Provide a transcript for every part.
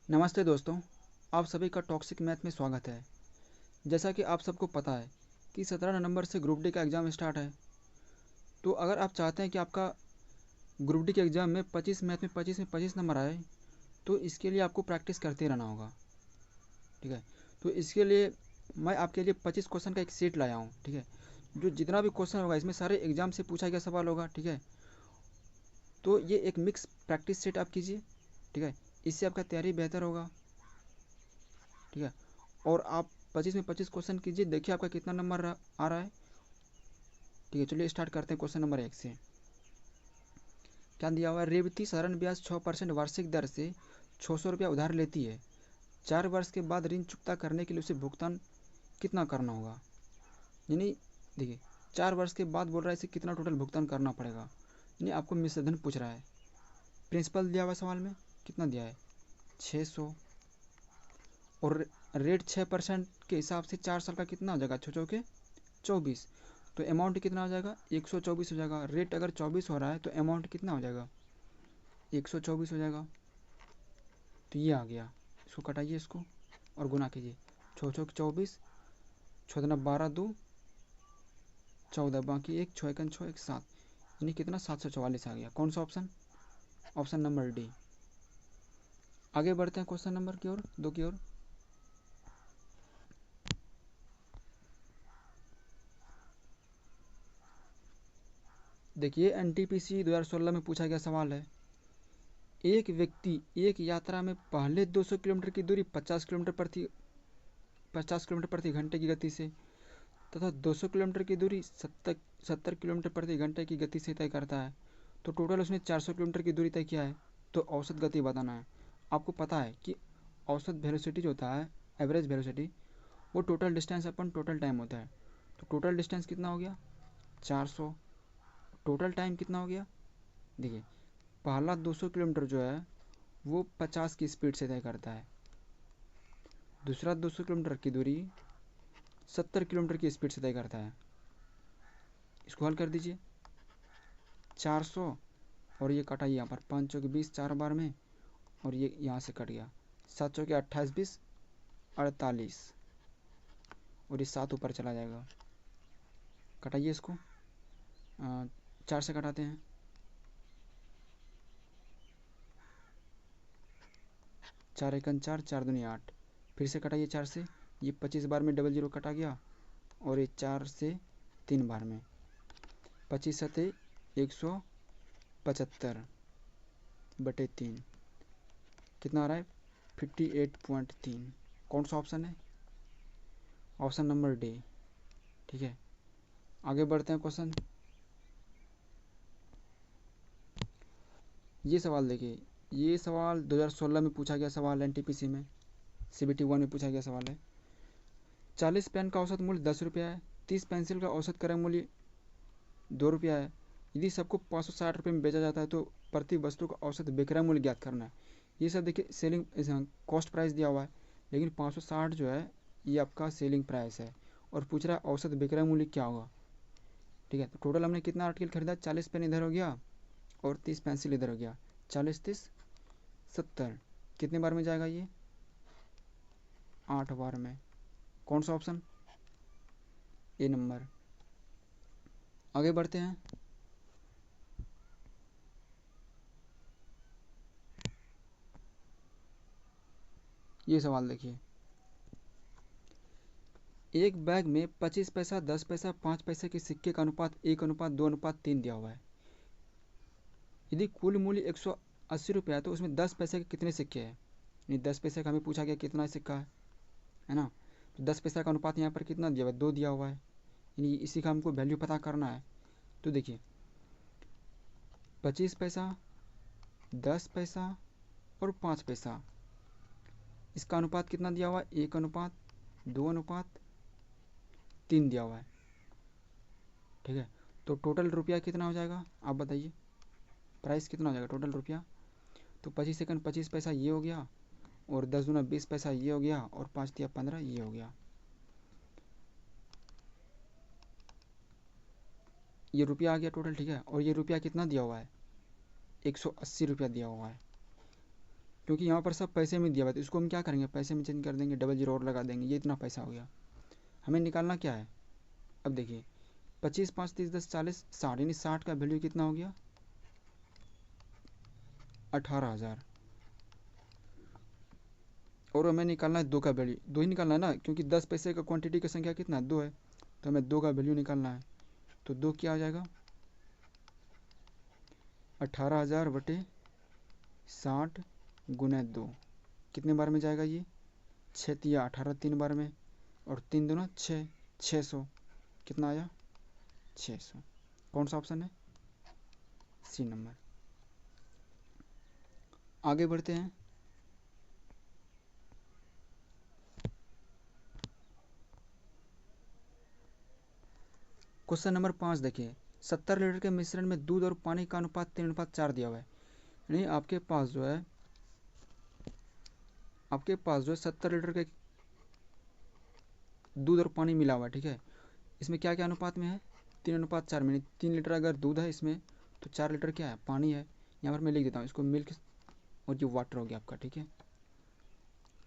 नमस्ते दोस्तों, आप सभी का टॉक्सिक मैथ में स्वागत है। जैसा कि आप सबको पता है कि 17 नवंबर से ग्रुप डी का एग्ज़ाम स्टार्ट है। तो अगर आप चाहते हैं कि आपका ग्रुप डी के एग्ज़ाम में 25 मैथ में 25 नंबर आए, तो इसके लिए आपको प्रैक्टिस करते रहना होगा। ठीक है, तो इसके लिए मैं आपके लिए 25 क्वेश्चन का एक सेट लाया हूँ। ठीक है, जो जितना भी क्वेश्चन होगा इसमें सारे एग्ज़ाम से पूछा गया सवाल होगा। ठीक है, तो ये एक मिक्स प्रैक्टिस सेट आप कीजिए। ठीक है, इससे आपका तैयारी बेहतर होगा। ठीक है, और आप 25 में 25 क्वेश्चन कीजिए, देखिए आपका कितना नंबर आ रहा है। ठीक है, चलिए स्टार्ट करते हैं क्वेश्चन नंबर 1 से। क्या दिया हुआ है? रेवती साधारण ब्याज 6% वार्षिक दर से 600 रुपया उधार लेती है। 4 वर्ष के बाद ऋण चुकता करने के लिए उसे भुगतान कितना करना होगा? यानी देखिए, 4 वर्ष के बाद बोल रहा है इसे कितना टोटल भुगतान करना पड़ेगा, यानी आपको मिश्रधन पूछ रहा है। प्रिंसिपल दिया हुआ सवाल में कितना दिया है? 600, और रेट 6% के हिसाब से 4 साल का कितना हो जाएगा? 6 24, तो अमाउंट कितना हो जाएगा? 124 हो जाएगा। रेट अगर 24 हो रहा है तो अमाउंट कितना हो जाएगा? 124 हो जाएगा। तो ये आ गया, इसको कटाइए इसको और गुना कीजिए। 6 24, 6 12 2 14, बाकी 1 6 1 6 1 7, यानी कितना? 744 आ गया। कौन सा ऑप्शन? Option number D. आगे बढ़ते हैं क्वेश्चन नंबर की ओर 2 की ओर। देखिए, एनटीपीसी 2016 में पूछा गया सवाल है। एक व्यक्ति एक यात्रा में पहले 200 किलोमीटर की दूरी 50 किलोमीटर प्रति घंटे की गति से तथा 200 किलोमीटर की दूरी 70 किलोमीटर प्रति घंटे की गति से तय करता है, तो टोटल उसने 400 किलोमीटर की दूरी तय किया है। तो औसत गति बताना है। आपको पता है कि औसत वेलोसिटी जो होता है, एवरेज वेलोसिटी, वो टोटल डिस्टेंस अपन टोटल टाइम होता है। तो टोटल डिस्टेंस कितना हो गया? 400। टोटल टाइम कितना हो गया? देखिए, पहला 200 किलोमीटर जो है वो 50 की स्पीड से तय करता है। दूसरा 200 किलोमीटर की दूरी 70 किलोमीटर की स्पीड से तय करता है। इसको हल कर दीजिए। 400 और ये कटा यहाँ पर 5 चौके 20 4 बार में, और ये यहाँ से कट गया। 7 चौके 28 20 48, और ये 7 ऊपर चला जाएगा। कटाइए इसको। 4 से कटाते हैं। 4 एकन 4, 4 दूनी 8। फिर से कटाइए 4 से। ये 25 बार में डबल जीरो कटा गया, और ये 4 से 3 बार में। 25 सते 175 बटे 3, कितना आ रहा है? 58.3। कौन सा ऑप्शन है? Option number D. ठीक है, आगे बढ़ते हैं क्वेश्चन। ये सवाल देखिए, ये सवाल 2016 में पूछा गया सवाल, एनटीपीसी में सीबीटी 1 में पूछा गया सवाल है। 40 पेन का औसत मूल्य 10 रुपया है। 30 पेंसिल का औसत क्रय मूल्य 2 रुपया है। यदि सबको 560 रुपये में बेचा जाता है तो प्रति वस्तु का औसत विक्रय मूल्य ज्ञात करना है। ये सब देखिए सेलिंग कॉस्ट प्राइस दिया हुआ है, लेकिन 560 जो है ये आपका सेलिंग प्राइस है, और पूछ रहा है औसत विक्रय मूल्य क्या होगा। ठीक है, तो टोटल हमने कितना आर्टिकल खरीदा? 40 पेन इधर हो गया और 30 पेंसिल इधर हो गया। 40 30 70, कितने बार में जाएगा ये? 8 बार में। कौन सा ऑप्शन? ए नंबर। आगे बढ़ते हैं। ये सवाल देखिए, एक बैग में 25 पैसा 10 पैसा 5 पैसे के सिक्के का अनुपात 1:2:3 दिया हुआ है। यदि कुल मूल्य 180 रुपया है तो उसमें 10 पैसे के कितने सिक्के हैं? यानी 10 पैसे का हमें पूछा गया कितना सिक्का है ना। तो 10 पैसा का अनुपात यहाँ पर कितना दिया हुआ है? 2 दिया हुआ है, यानी इसी का हमको वैल्यू पता करना है। तो देखिए, 25 पैसा 10 पैसा और 5 पैसा, इसका अनुपात कितना दिया हुआ है? 1:2:3 दिया हुआ है। ठीक है, तो टोटल रुपया कितना हो जाएगा आप बताइए? प्राइस कितना हो जाएगा टोटल रुपया? तो 25 सेकंड 25 पैसा ये हो गया, और 10 दूना 20 पैसा ये हो गया, और 5 दिया 15 ये हो गया। ये रुपया आ गया टोटल। ठीक है, और ये रुपया कितना दिया हुआ है? 180 रुपया दिया हुआ है। क्योंकि यहाँ पर सब पैसे में दिया हुआ है, तो इसको हम क्या करेंगे, पैसे में चेंज कर देंगे, डबल जीरो और लगा देंगे, ये इतना पैसा हो गया। हमें निकालना क्या है, अब देखिए 25 5 30 10 40 60, यानी 60 का वैल्यू कितना हो गया, 18,000। और हमें निकालना है 2 का वैल्यू, 2 ही निकालना है ना, क्योंकि 10 पैसे का क्वांटिटी की संख्या कितना 2 है, तो हमें 2 का वैल्यू निकालना है। तो 2 क्या आ जाएगा, 18,000 बटे 60 गुना 2, कितने बार में जाएगा ये, 6 तिया 18, 3 बार में, और 3 दूना 6, 600, कितना आया 600। कौन सा ऑप्शन है, सी नंबर। आगे बढ़ते हैं। क्वेश्चन नंबर 5 देखिए, 70 लीटर के मिश्रण में दूध और पानी का अनुपात 3:4 दिया हुआ है। यानी आपके पास जो है 70 लीटर के दूध और पानी मिला हुआ है, ठीक है। इसमें क्या क्या अनुपात में है, 3:4 में, 3 लीटर अगर दूध है इसमें, तो 4 लीटर क्या है, पानी है। यहाँ पर मैं लिख देता हूँ इसको, मिल्क और ये वाटर हो गया आपका, ठीक है।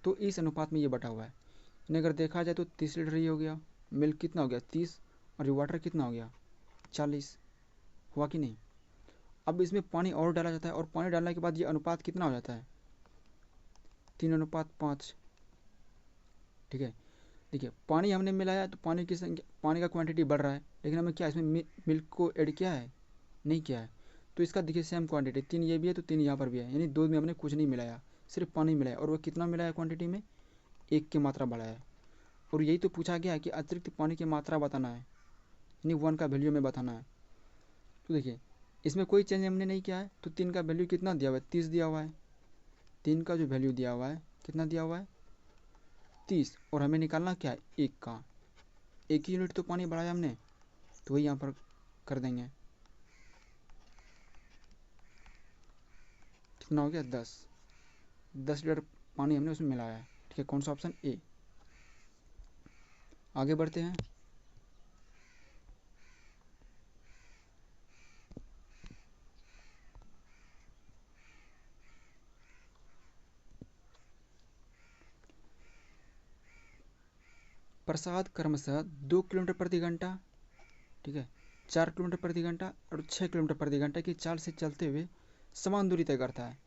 तो इस अनुपात में ये बटा हुआ है। यानी अगर देखा जाए तो 30 लीटर ही हो गया, मिल्क कितना हो गया 30, और ये वाटर कितना हो गया 40, हुआ कि नहीं। अब इसमें पानी और डाला जाता है, और पानी डालने के बाद ये अनुपात कितना हो जाता है, 3:5, ठीक है। देखिए पानी हमने मिलाया तो पानी की संख्या, पानी का क्वांटिटी बढ़ रहा है, लेकिन हमें क्या इसमें मिल्क को ऐड किया है, नहीं किया है। तो इसका देखिए सेम क्वांटिटी, 3 ये भी है तो 3 यहाँ पर भी है, यानी दूध में हमने कुछ नहीं मिलाया, सिर्फ पानी मिलाया, और वो कितना मिलाया क्वांटिटी में, 1 की मात्रा बढ़ाया है। और यही तो पूछा गया है कि अतिरिक्त पानी की मात्रा बताना है, यानी 1 का वैल्यू में बताना है। तो देखिए इसमें कोई चेंज हमने नहीं किया है, तो 3 का वैल्यू कितना दिया हुआ है, 30 दिया हुआ है। 3 का जो वैल्यू दिया हुआ है कितना दिया हुआ है, 30, और हमें निकालना क्या है 1 का, 1 ही यूनिट तो पानी बढ़ाया हमने, तो वही यहाँ पर कर देंगे। कितना हो गया 10 लीटर पानी हमने उसमें मिलाया है, ठीक है। कौन सा ऑप्शन, ए। आगे बढ़ते हैं। प्रसाद क्रमशः 2 किलोमीटर प्रति घंटा, ठीक है, 4 किलोमीटर प्रति घंटा और 6 किलोमीटर प्रति घंटा की चाल से चलते हुए समान दूरी तय करता है।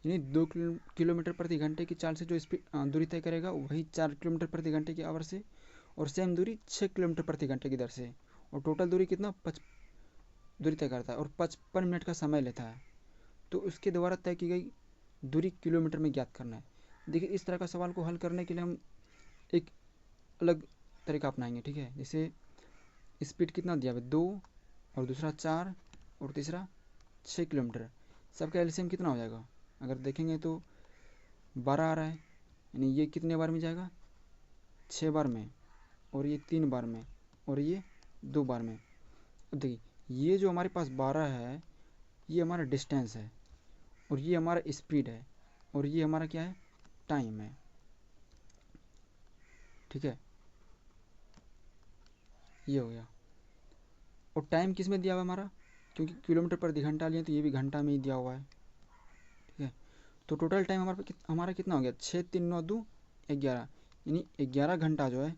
यानी 2 किलोमीटर प्रति घंटे की चाल से जो स्पीड दूरी तय करेगा वही 4 किलोमीटर प्रति घंटे की आवर से, और सेम दूरी 6 किलोमीटर प्रति घंटे की दर से, और टोटल दूरी कितना दूरी तय करता है, और 55 मिनट का समय लेता है। तो उसके द्वारा तय की गई दूरी किलोमीटर में ज्ञात करना है। देखिए इस तरह का सवाल को हल करने के लिए हम एक अलग तरीका अपनाएंगे, ठीक है। जैसे स्पीड कितना दिया है 2, और दूसरा 4, और तीसरा 6 किलोमीटर, सबका एलसीएम कितना हो जाएगा, अगर देखेंगे तो 12 आ रहा है। यानी ये कितने बार में जाएगा, 6 बार में, और ये 3 बार में, और ये 2 बार में। अब देखिए ये जो हमारे पास 12 है ये हमारा डिस्टेंस है, और ये हमारा स्पीड है, और ये हमारा क्या है, टाइम है, ठीक है। ये हो गया। और टाइम किस में दिया हुआ है हमारा, क्योंकि किलोमीटर प्रति घंटा लिए तो ये भी घंटा में ही दिया हुआ है, ठीक है। तो टोटल टाइम हमारा कितना हो गया, 6 3 9 2 11, यानी 11 घंटा जो है,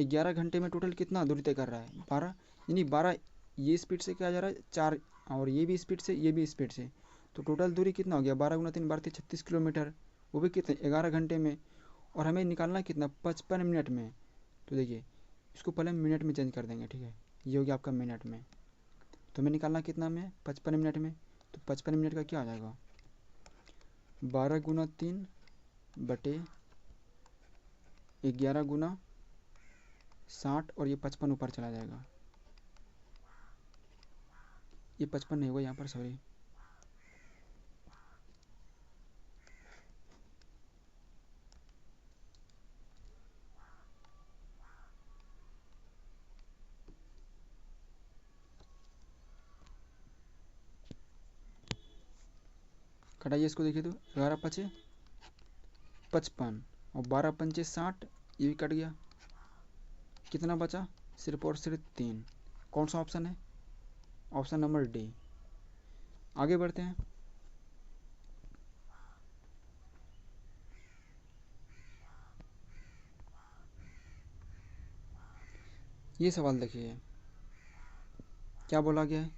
11 घंटे में टोटल कितना दूरी तय कर रहा है 12, यानी 12 ये स्पीड से क्या जा रहा है 4, और ये भी स्पीड से, ये भी स्पीड से, तो टोटल दूरी कितना हो गया 12 गुना 3 12 36 किलोमीटर, वो भी कितने 11 घंटे में। और हमें निकालना कितना 55 मिनट में। तो देखिए इसको पहले मिनट में चेंज कर देंगे, ठीक है। ये हो गया आपका मिनट में, तो हमें निकालना कितना में 55 मिनट में, तो 55 मिनट का क्या आ जाएगा 12 गुना 3 बटे 11 गुना 60, और ये 55 ऊपर चला जाएगा, ये 55 नहीं होगा यहाँ पर, सॉरी। कटाइए इसको, देखिए तो 11 पचे 55, और 12 पंचे 60, ये भी कट गया, कितना बचा सिर्फ और सिर्फ 3। कौन सा ऑप्शन है, ऑप्शन नंबर डी। आगे बढ़ते हैं। ये सवाल देखिए क्या बोला गया है,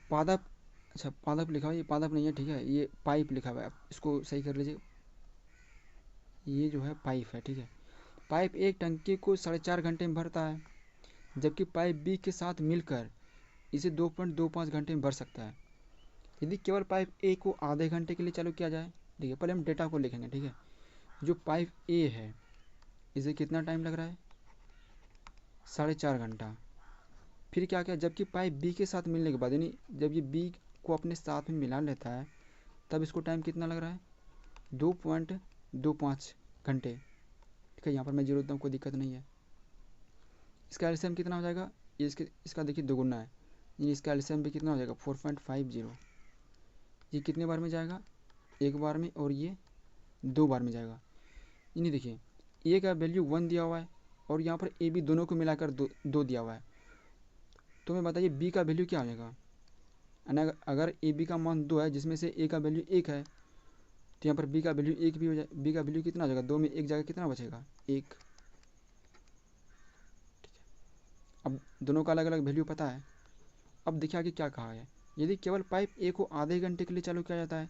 पादप, अच्छा पादप लिखा हुआ है, ये पादप नहीं है, ठीक है, ये पाइप लिखा हुआ है, आप इसको सही कर लीजिए, ये जो है पाइप है, ठीक है। पाइप एक टंकी को 4.5 घंटे में भरता है, जबकि पाइप बी के साथ मिलकर इसे 2.25 घंटे में भर सकता है। यदि केवल पाइप ए को आधे घंटे के लिए चालू किया जाए, ठीक है, पहले हम डेटा को लिखेंगे, ठीक है। जो पाइप ए है इसे कितना टाइम लग रहा है, 4.5 घंटा। फिर क्या किया, जबकि पाइप बी के साथ मिलने के बाद, यानी जब ये बी को अपने साथ में मिला लेता है तब इसको टाइम कितना लग रहा है, 2.25 घंटे, ठीक है। यहाँ पर मैं जीरो देता हूँ, कोई दिक्कत नहीं है। इसका एलसीएम कितना हो जाएगा, ये इसका देखिए दोगुना है, यानी इसका एलसीएम भी कितना हो जाएगा 4.50। ये कितने बार में जाएगा, एक बार में, और ये 2 बार में जाएगा। यानी देखिए ए का वैल्यू 1 दिया हुआ है और यहाँ पर ए बी दोनों को मिलाकर 2 दिया हुआ है। तो मैं बताइए बी का वैल्यू क्या हो जाएगा, अगर ए बी का मान 2 है जिसमें से ए का वैल्यू 1 है, तो यहाँ पर बी का वैल्यू 1 भी हो जाए, बी का वैल्यू कितना हो जाएगा, 2 में 1 जाएगा, कितना बचेगा 1। अब दोनों का अलग अलग वैल्यू पता है। अब देखिए आगे क्या कहा है, यदि केवल पाइप ए को आधे घंटे के लिए चालू किया जाता है,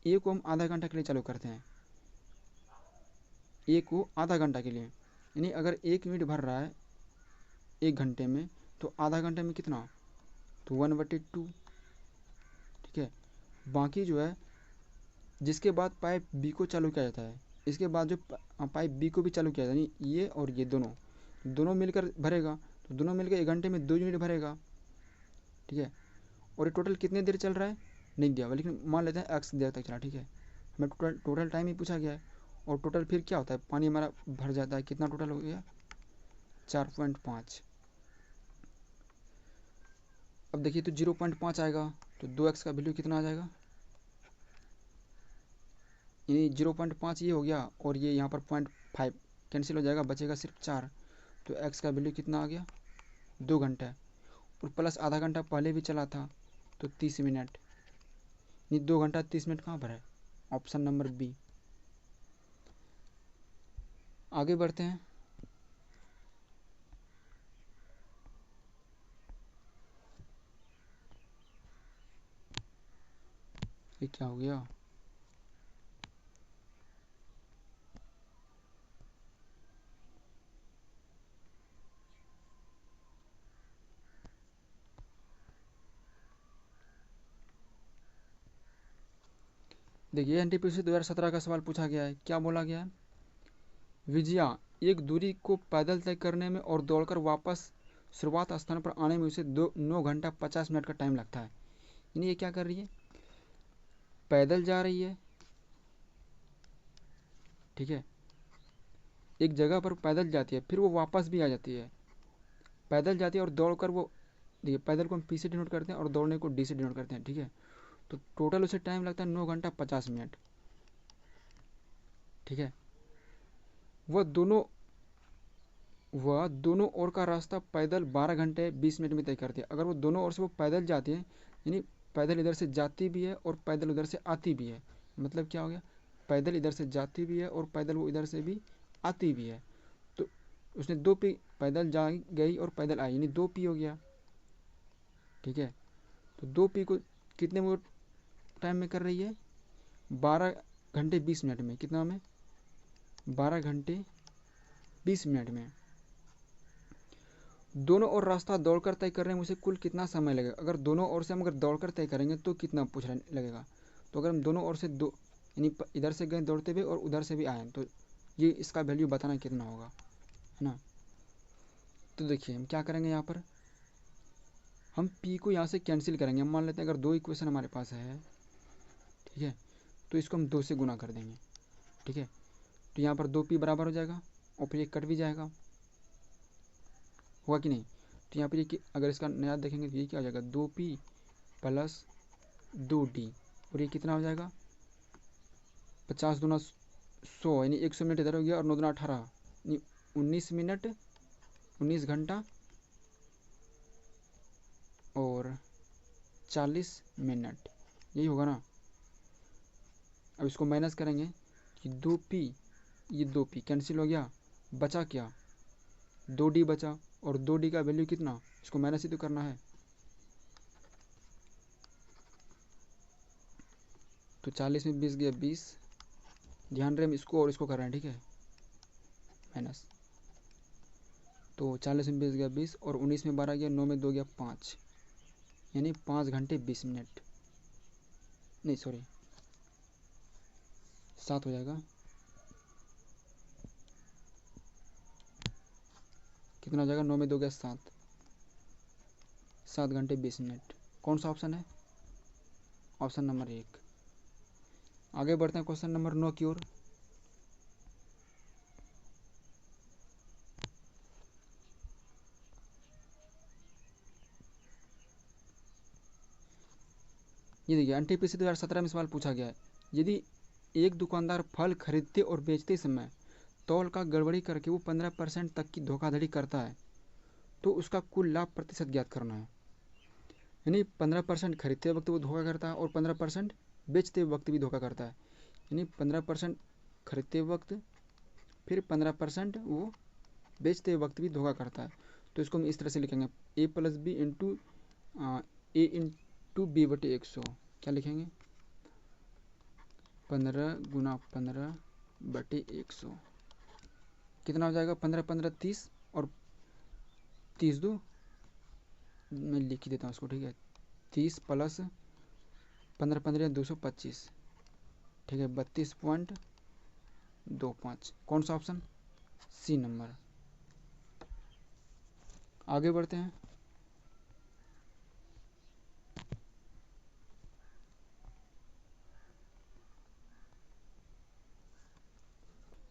ए को हम आधा घंटा के लिए चालू करते हैं, ए को आधा घंटा के लिए, यानी अगर 1 मिनट भर रहा है 1 घंटे में, तो आधा घंटे में कितना, तो 1/2, ठीक है। बाकी जो है जिसके बाद पाइप बी को चालू किया जाता है, इसके बाद जो पाइप बी को भी चालू किया जाता है, यानी ये और ये दोनों दोनों मिलकर भरेगा, तो दोनों मिलकर 1 घंटे में 2 यूनिट भरेगा, ठीक है। और ये टोटल कितने देर चल रहा है नहीं दिया हुआ, लेकिन मान लेते हैं एक्स देर तक चला, ठीक है। हमें टोटल टाइम ही पूछा गया है। और टोटल फिर क्या होता है, पानी हमारा भर जाता है, कितना टोटल हो गया 4.5। अब देखिए तो 0.5 आएगा, तो 2x का वैल्यू कितना आ जाएगा, ये 0.5 ये हो गया, और ये यहाँ पर 0.5 कैंसिल हो जाएगा, बचेगा सिर्फ 4। तो x का वैल्यू कितना आ गया 2 घंटा, और प्लस आधा घंटा पहले भी चला था, तो 30 मिनट। ये 2 घंटा 30 मिनट कहाँ पर है, ऑप्शन नंबर बी। आगे बढ़ते हैं। ये क्या हो गया, देखिए एनटीपीसी 2017 का सवाल पूछा गया है, क्या बोला गया है, विजया एक दूरी को पैदल तय करने में और दौड़कर वापस शुरुआत स्थान पर आने में उसे 9 घंटा 50 मिनट का टाइम लगता है। यानी ये क्या कर रही है, पैदल जा रही है, ठीक है, एक जगह पर पैदल जाती है, फिर वो वापस भी आ जाती है, पैदल जाती है और दौड़कर वो, देखिए पैदल को हम पी से डिनोट करते हैं और दौड़ने को डी से डिनोट करते हैं, ठीक है। तो टोटल उसे टाइम लगता है 9 घंटा 50 मिनट, ठीक है। वह दोनों वह दोनों ओर का रास्ता पैदल 12 घंटे 20 मिनट में तय करती है। अगर वो दोनों ओर से वो पैदल जाती है, यानी पैदल इधर से जाती भी है और पैदल उधर से आती भी है, मतलब क्या हो गया, पैदल इधर से जाती भी है और पैदल वो इधर से भी आती भी है, तो उसने 2 पी, पैदल जा गई और पैदल आई, यानी 2 पी हो गया, ठीक है। तो 2 पी को कितने वो टाइम में कर रही है, 12 घंटे 20 मिनट में, कितना में 12 घंटे 20 मिनट में। दोनों ओर रास्ता दौड़कर तय करने में उसे कुल कितना समय लगेगा, अगर दोनों ओर से हम अगर दौड़कर तय करेंगे तो कितना पूछने लगेगा। तो अगर हम दोनों ओर से दो, यानी इधर से गए दौड़ते हुए और उधर से भी आए, तो ये इसका वैल्यू बताना कितना होगा, है ना। तो देखिए हम क्या करेंगे, यहाँ पर हम पी को यहाँ से कैंसिल करेंगे। हम मान लेते हैं अगर 2 इक्वेशन हमारे पास है, ठीक है, तो इसको हम 2 से गुना कर देंगे, ठीक है। तो यहाँ पर 2 पी बराबर हो जाएगा और फिर ये कट भी जाएगा, हुआ कि नहीं। तो यहाँ पर ये अगर इसका नया देखेंगे तो ये क्या हो जाएगा, 2 पी प्लस 2 डी, और ये कितना हो जाएगा 50 दूना 100, यानी 100 मिनट इधर हो गया, और 9 दूना 18, यानी 19 मिनट 19 घंटा और 40 मिनट, यही होगा ना। अब इसको माइनस करेंगे कि 2 पी, ये 2 पी कैंसिल हो गया, बचा क्या 2D बचा, और 2D का वैल्यू कितना, इसको माइनस ही तो करना है। तो 40 में 20 गया 20, ध्यान रहे हम इसको और इसको कर रहे हैं, ठीक है, माइनस। तो 40 में 20 गया 20, और 19 में 12 गया, 9 में 2 गया 5, यानी 5 घंटे 20 मिनट, नहीं सॉरी 7 हो जाएगा। कितना हो जाएगा, 9 में 2 गया 7, 7 घंटे 20 मिनट। कौन सा ऑप्शन है, ऑप्शन नंबर 1। आगे बढ़ते हैं क्वेश्चन नंबर 9 की ओर। ये देखिए एनटीपीसी 2017 में सवाल पूछा गया है, यदि एक दुकानदार फल खरीदते और बेचते समय तौल का गड़बड़ी करके वो 15% तक की धोखाधड़ी करता है, तो उसका कुल लाभ प्रतिशत ज्ञात करना है। यानी 15% खरीदते वक्त वो धोखा करता है और 15% बेचते वक्त भी धोखा करता है, यानी 15% खरीदते वक्त, फिर 15% वो बेचते वक्त भी धोखा करता है। तो इसको हम इस तरह से लिखेंगे, a plus b into a into b बटे 100, क्या लिखेंगे, 15 गुना 15 बटे 100, कितना हो जाएगा, 15 15 30, और 30 दो, मैं लिख ही देता हूँ इसको, ठीक है, 30 प्लस 15 15 225, ठीक है, 32.25। कौन सा ऑप्शन, सी नंबर। आगे बढ़ते हैं।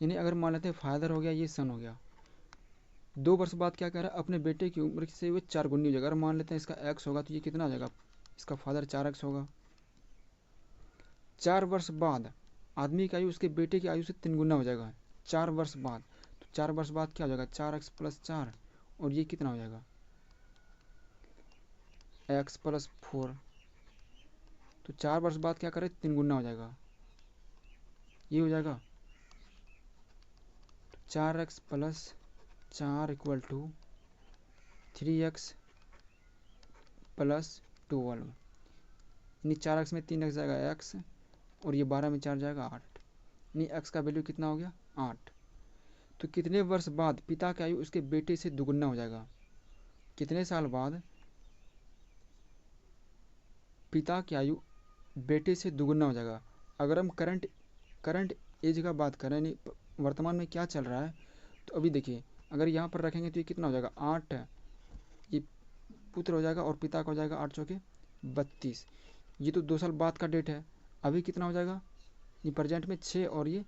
यानी अगर मान लेते हैं फादर हो गया, ये सन हो गया, 2 वर्ष बाद क्या कह रहा है, अपने बेटे की उम्र से वो 4 गुनी हो जाएगा। अगर मान लेते हैं इसका एक्स होगा तो ये कितना आ जाएगा, इसका फादर 4x होगा। 4 वर्ष बाद आदमी की आयु उसके बेटे की आयु से 3 गुना हो जाएगा, 4 वर्ष बाद। तो 4 वर्ष बाद क्या हो जाएगा, 4x प्लस 4, और ये कितना हो जाएगा, x प्लस 4। तो 4 वर्ष बाद क्या करें, 3 गुना हो जाएगा, ये हो जाएगा 4x plus 4 equal to 3x plus 12, यानी 4x में 3x जाएगा x, और ये 12 में 4 जाएगा 8, यानी x का वैल्यू कितना हो गया, 8। तो कितने वर्ष बाद पिता की आयु उसके बेटे से दुगुना हो जाएगा, कितने साल बाद पिता की आयु बेटे से दुगुना हो जाएगा। अगर हम करंट एज का बात करें, यानी वर्तमान में क्या चल रहा है, तो अभी देखिए अगर यहाँ पर रखेंगे तो ये कितना हो जाएगा, 8, ये पुत्र हो जाएगा और पिता का हो जाएगा 8 चौके 32, ये तो 2 साल बाद का डेट है। अभी कितना हो जाएगा, ये प्रेजेंट में 6 और ये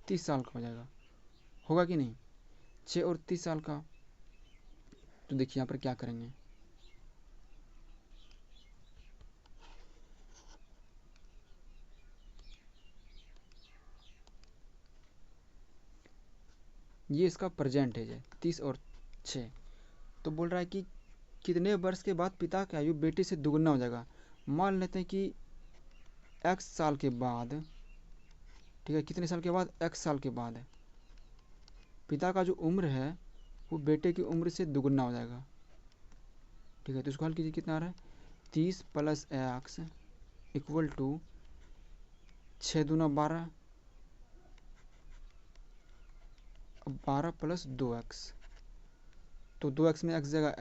30 साल का हो जाएगा, होगा कि नहीं, 6 और 30 साल का। तो देखिए यहाँ पर क्या करेंगे, ये इसका प्रेजेंट एज है 30 और 6, तो बोल रहा है कि कितने वर्ष के बाद पिता की आयु बेटे से दुगुना हो जाएगा। मान लेते हैं कि x साल के बाद, ठीक है, कितने साल के बाद, x साल के बाद है, पिता का जो उम्र है वो बेटे की उम्र से दुगुना हो जाएगा, ठीक है। तो इसको हल कीजिए, कितना आ रहा है, 30 प्लस x इक्वल टू 6 दूना 12, 12 प्लस 2x, तो 2x में x जाएगा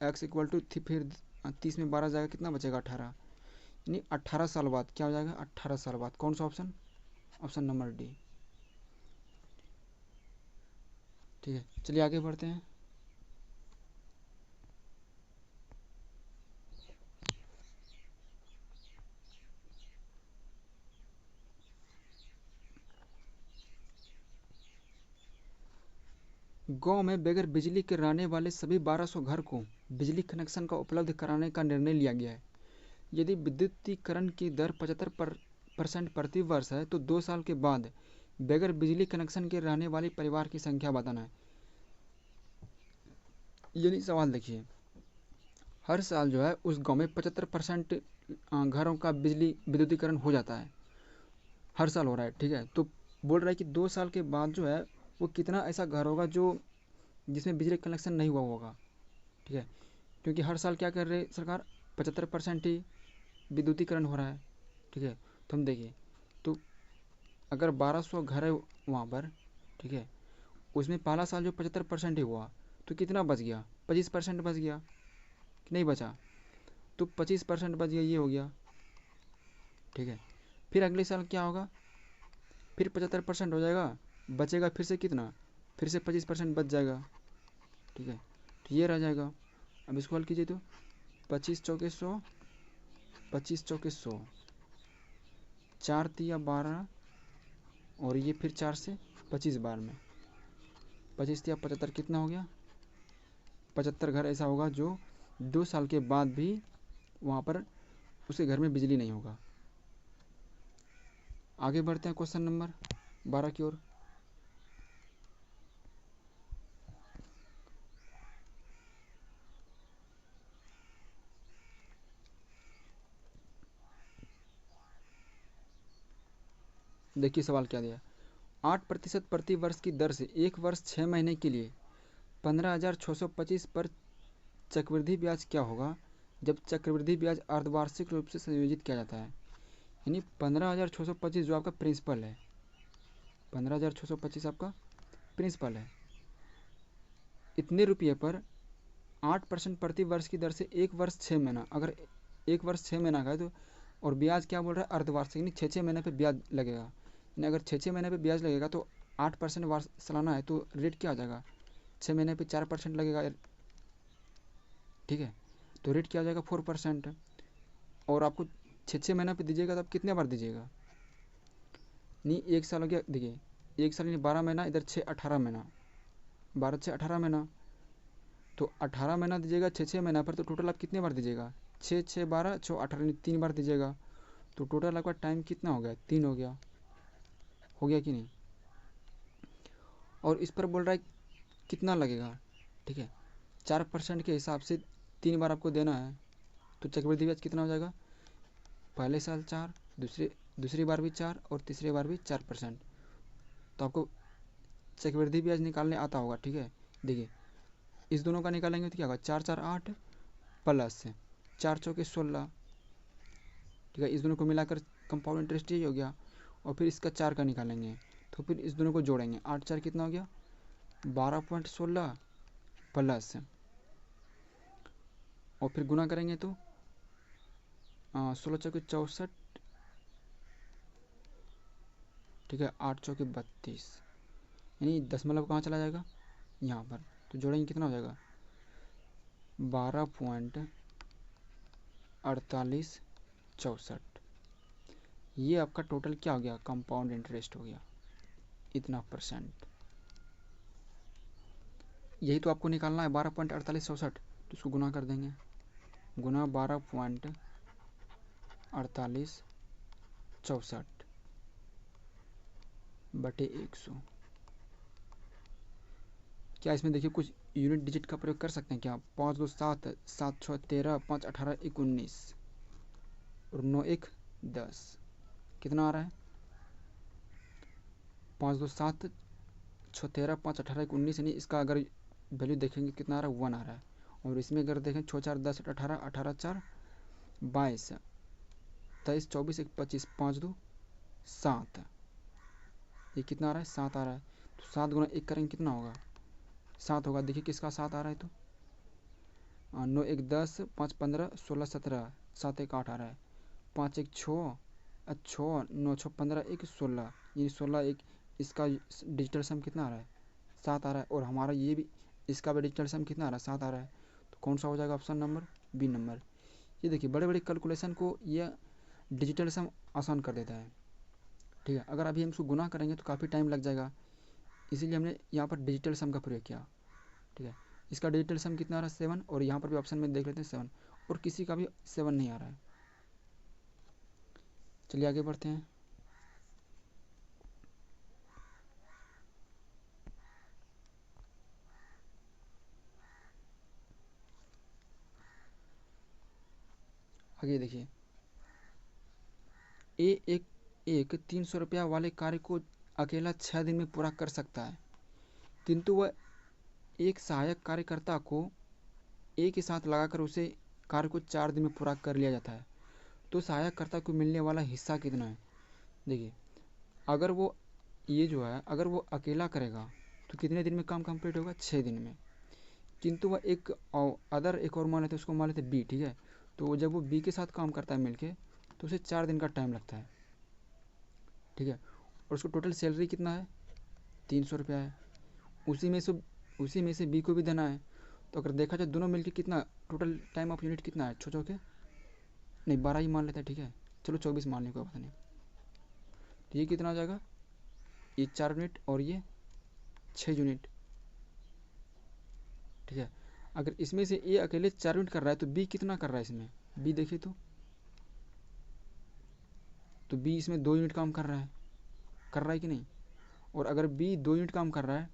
x इक्वल टू फिर 30 में 12 जाएगा, कितना बचेगा 18, यानी 18 साल बाद क्या हो जाएगा, 18 साल बाद। कौन सा ऑप्शन, ऑप्शन नंबर डी, ठीक है। चलिए आगे बढ़ते हैं। गांव में बगैर बिजली के रहने वाले सभी 1200 घर को बिजली कनेक्शन का उपलब्ध कराने का निर्णय लिया गया है। यदि विद्युतीकरण की दर 75% प्रति वर्ष है तो 2 साल के बाद बगैर बिजली कनेक्शन के रहने वाले परिवार की संख्या बताना है। यानी सवाल देखिए, हर साल जो है उस गांव में 75% घरों का बिजली विद्युतीकरण हो जाता है, हर साल हो रहा है, ठीक है। तो बोल रहा है कि 2 साल के बाद जो है वो कितना ऐसा घर होगा जो जिसमें बिजली कनेक्शन नहीं हुआ होगा, ठीक है। क्योंकि हर साल क्या कर रही है सरकार, 75% ही विद्युतीकरण हो रहा है, ठीक है। तो हम देखिए, तो अगर 1200 घर है वहाँ पर, ठीक है, उसमें पहला साल जो 75% ही हुआ, तो कितना बच गया, 25% बच गया कि नहीं बचा, तो 25% बच गया, ये हो गया, ठीक है। फिर अगले साल क्या होगा, फिर 75% हो जाएगा, बचेगा फिर से कितना, फिर से 25% बच जाएगा, ठीक है। तो ये रह जाएगा। अब इसको हल कीजिए तो 25 चौके 100, 25 चौके 100, 4 तिया 12, और ये फिर 4 से 25 बार में, 25 तिया 75, कितना हो गया, 75 घर ऐसा होगा जो 2 साल के बाद भी वहाँ पर उसके घर में बिजली नहीं होगा। आगे बढ़ते हैं क्वेश्चन नंबर 12 की ओर। देखिए सवाल क्या दिया, 8% प्रति वर्ष की दर से 1 वर्ष 6 महीने के लिए 15,625 पर चक्रवृद्धि ब्याज क्या होगा जब चक्रवृद्धि ब्याज अर्धवार्षिक रूप से संयोजित किया जाता है। यानी 15,625 जो आपका प्रिंसिपल है, 15,625 आपका प्रिंसिपल है, इतने रुपये पर 8% प्रति वर्ष की दर से 1 वर्ष 6 महीना, अगर 1 वर्ष 6 महीना का है तो, और ब्याज क्या बोल रहा है, अर्धवार्षिक, यानी 6 6 महीने पे ब्याज लगेगा। यानी अगर 6 6 महीने पे ब्याज लगेगा तो 8% सालाना है, तो रेट क्या आ जाएगा, 6 महीने पे 4% लगेगा, ठीक है। तो रेट क्या आ जाएगा, 4%। और आपको 6 6 महीना पे दीजिएगा तो आप कितने बार दीजिएगा, नहीं 1 साल हो गया, देखिए 1 साल यानी 12 महीना, इधर 6 18 महीना, 12 6 18 महीना, तो 18 महीना दीजिएगा 6 6 महीना पर, तो टोटल आप कितने बार दीजिएगा, 6 6 12 6 18, 3 बार दीजिएगा, तो टोटल आपका टाइम कितना हो गया, 3 हो गया कि नहीं। और इस पर बोल रहा है कितना लगेगा, ठीक है, 4% के हिसाब से 3 बार आपको देना है, तो चक्रवृद्धि ब्याज कितना हो जाएगा, पहले साल 4, दूसरी बार भी 4, और तीसरी बार भी 4%। तो आपको चक्रवृद्धि ब्याज निकालने आता होगा, ठीक है। देखिए इस दोनों का निकालेंगे तो क्या होगा, 4 4 8 प्लस 4 चौके 16, ठीक है, इस दोनों को मिलाकर कंपाउंड इंटरेस्ट ही हो गया। और फिर इसका 4 का निकालेंगे, तो फिर इस दोनों को जोड़ेंगे, 8 4 कितना हो गया, 12.16 प्लस, और फिर गुना करेंगे तो 16 चौके 64, ठीक है, 8 चौके 32, यानी दशमलव कहाँ चला जाएगा, यहाँ पर, तो जोड़ेंगे कितना हो जाएगा, 12.4864। ये आपका टोटल क्या हो गया, कंपाउंड इंटरेस्ट हो गया, इतना परसेंट। यही तो आपको निकालना है, 12.4864, तो इसको गुना कर देंगे, गुना 12.4864 बटे 100। क्या इसमें देखिए कुछ यूनिट डिजिट का प्रयोग कर सकते हैं क्या, 5 2 7, 7 6 13, 5 18 1 19, और 9 1 10, कितना आ रहा है, 5 2 7 6 13, 5 18 1 19, यानी इसका अगर वैल्यू देखेंगे कितना आ रहा है, 1 आ रहा है। और इसमें अगर देखें 6 4 10 18, 18 4 22, 23 24 1 25, 5 2 7, ये कितना आ रहा है, 7 आ रहा है। तो 7 गुना 1 करेंगे कितना होगा, 7 होगा। देखिए किसका 7 आ रहा है, तो 9 1 10, 5 15 16 17, 7 1 8 आ रहा है, 5 1 6, 6 9 6 15 1 16, ये 16 1, इसका डिजिटल सम कितना आ रहा है, 7 आ रहा है। और हमारा ये भी, इसका भी डिजिटल सम कितना आ रहा है, 7 आ रहा है। तो कौन सा हो जाएगा ऑप्शन नंबर बी नंबर। ये देखिए बड़े बड़े कैलकुलेशन को ये डिजिटल सम आसान कर देता है, ठीक है। अगर अभी हम इसको गुना करेंगे तो काफ़ी टाइम लग जाएगा, इसीलिए हमने यहाँ पर डिजिटल सम का प्रयोग किया, ठीक है। इसका डिजिटल सम कितना आ रहा है, 7, और यहाँ पर भी ऑप्शन में देख लेते हैं 7, और किसी का भी 7 नहीं आ रहा है। चलिए आगे बढ़ते हैं। आगे देखिए, एक एक 300 रुपया वाले कार्य को अकेला 6 दिन में पूरा कर सकता है, किंतु वह एक सहायक कार्यकर्ता को एक ही साथ लगाकर उसे कार्य को 4 दिन में पूरा कर लिया जाता है, तो सहायककर्ता को मिलने वाला हिस्सा कितना है? देखिए, अगर वो ये जो है अगर वो अकेला करेगा तो कितने दिन में काम कंप्लीट होगा? 6 दिन में। किंतु वह एक और मान लेते हैं, उसको मान लेते हैं बी, ठीक है। तो जब वो बी के साथ काम करता है मिलके, तो उसे 4 दिन का टाइम लगता है, ठीक है। और उसको टोटल सैलरी कितना है? 300 रुपया है। उसी में से उसी में से बी को भी देना है। तो अगर देखा जाए दोनों मिलके कितना टोटल टाइम ऑफ यूनिट कितना है? छो चौके नहीं 12 ही मान लेते हैं, ठीक है। चलो 24 मान लें, कोई बात नहीं। तो ये कितना आ जाएगा? ये 4 यूनिट और ये 6 यूनिट, ठीक है। अगर इसमें से ए अकेले 4 यूनिट कर रहा है तो बी कितना कर रहा है इसमें? बी देखिए तो बी इसमें 2 यूनिट काम कर रहा है कि नहीं? और अगर बी 2 यूनिट काम कर रहा है,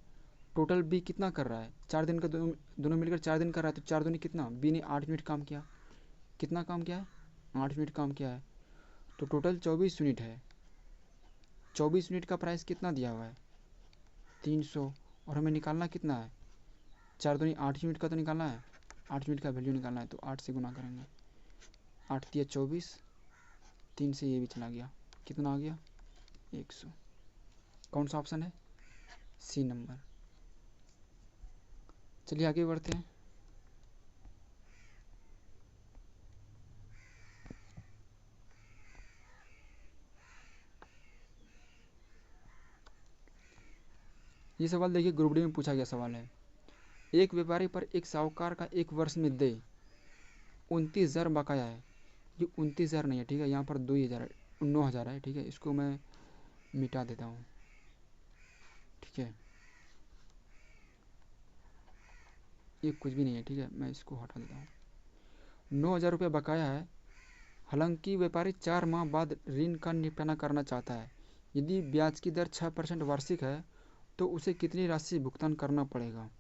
टोटल बी कितना कर रहा है? 4 दिन का, दोनों मिलकर 4 दिन कर रहा है, तो 4 दूनी कितना? बी ने 8 यूनिट काम किया। कितना काम किया है? 8 यूनिट काम किया है। तो टोटल 24 यूनिट है। 24 यूनिट का प्राइस कितना दिया हुआ है? 300। और हमें निकालना कितना है? 4 दूनी 8 यूनिट का तो निकालना है, 8 यूनिट का वैल्यू निकालना है। तो 8 से गुना करेंगे, 8 × 24, 3 से ये भी चला गया, कितना आ गया? 100। कौन सा ऑप्शन है? C number. चलिए आगे बढ़ते हैं। ये सवाल देखिए, ग्रुप डी में पूछा गया सवाल है। एक व्यापारी पर एक साहूकार का 1 वर्ष में दे 29,000 बकाया है। ये 29,000 नहीं है, ठीक है। यहाँ पर 2,000 है, 9,000 है, ठीक है। इसको मैं मिटा देता हूँ, ठीक है। ये कुछ भी नहीं है, ठीक है। मैं इसको हटा देता हूँ। 9,000 रुपये बकाया है। हालांकि व्यापारी 4 माह बाद ऋण का निपटाना करना चाहता है। यदि ब्याज की दर 6% वार्षिक है तो उसे कितनी राशि भुगतान करना पड़ेगा?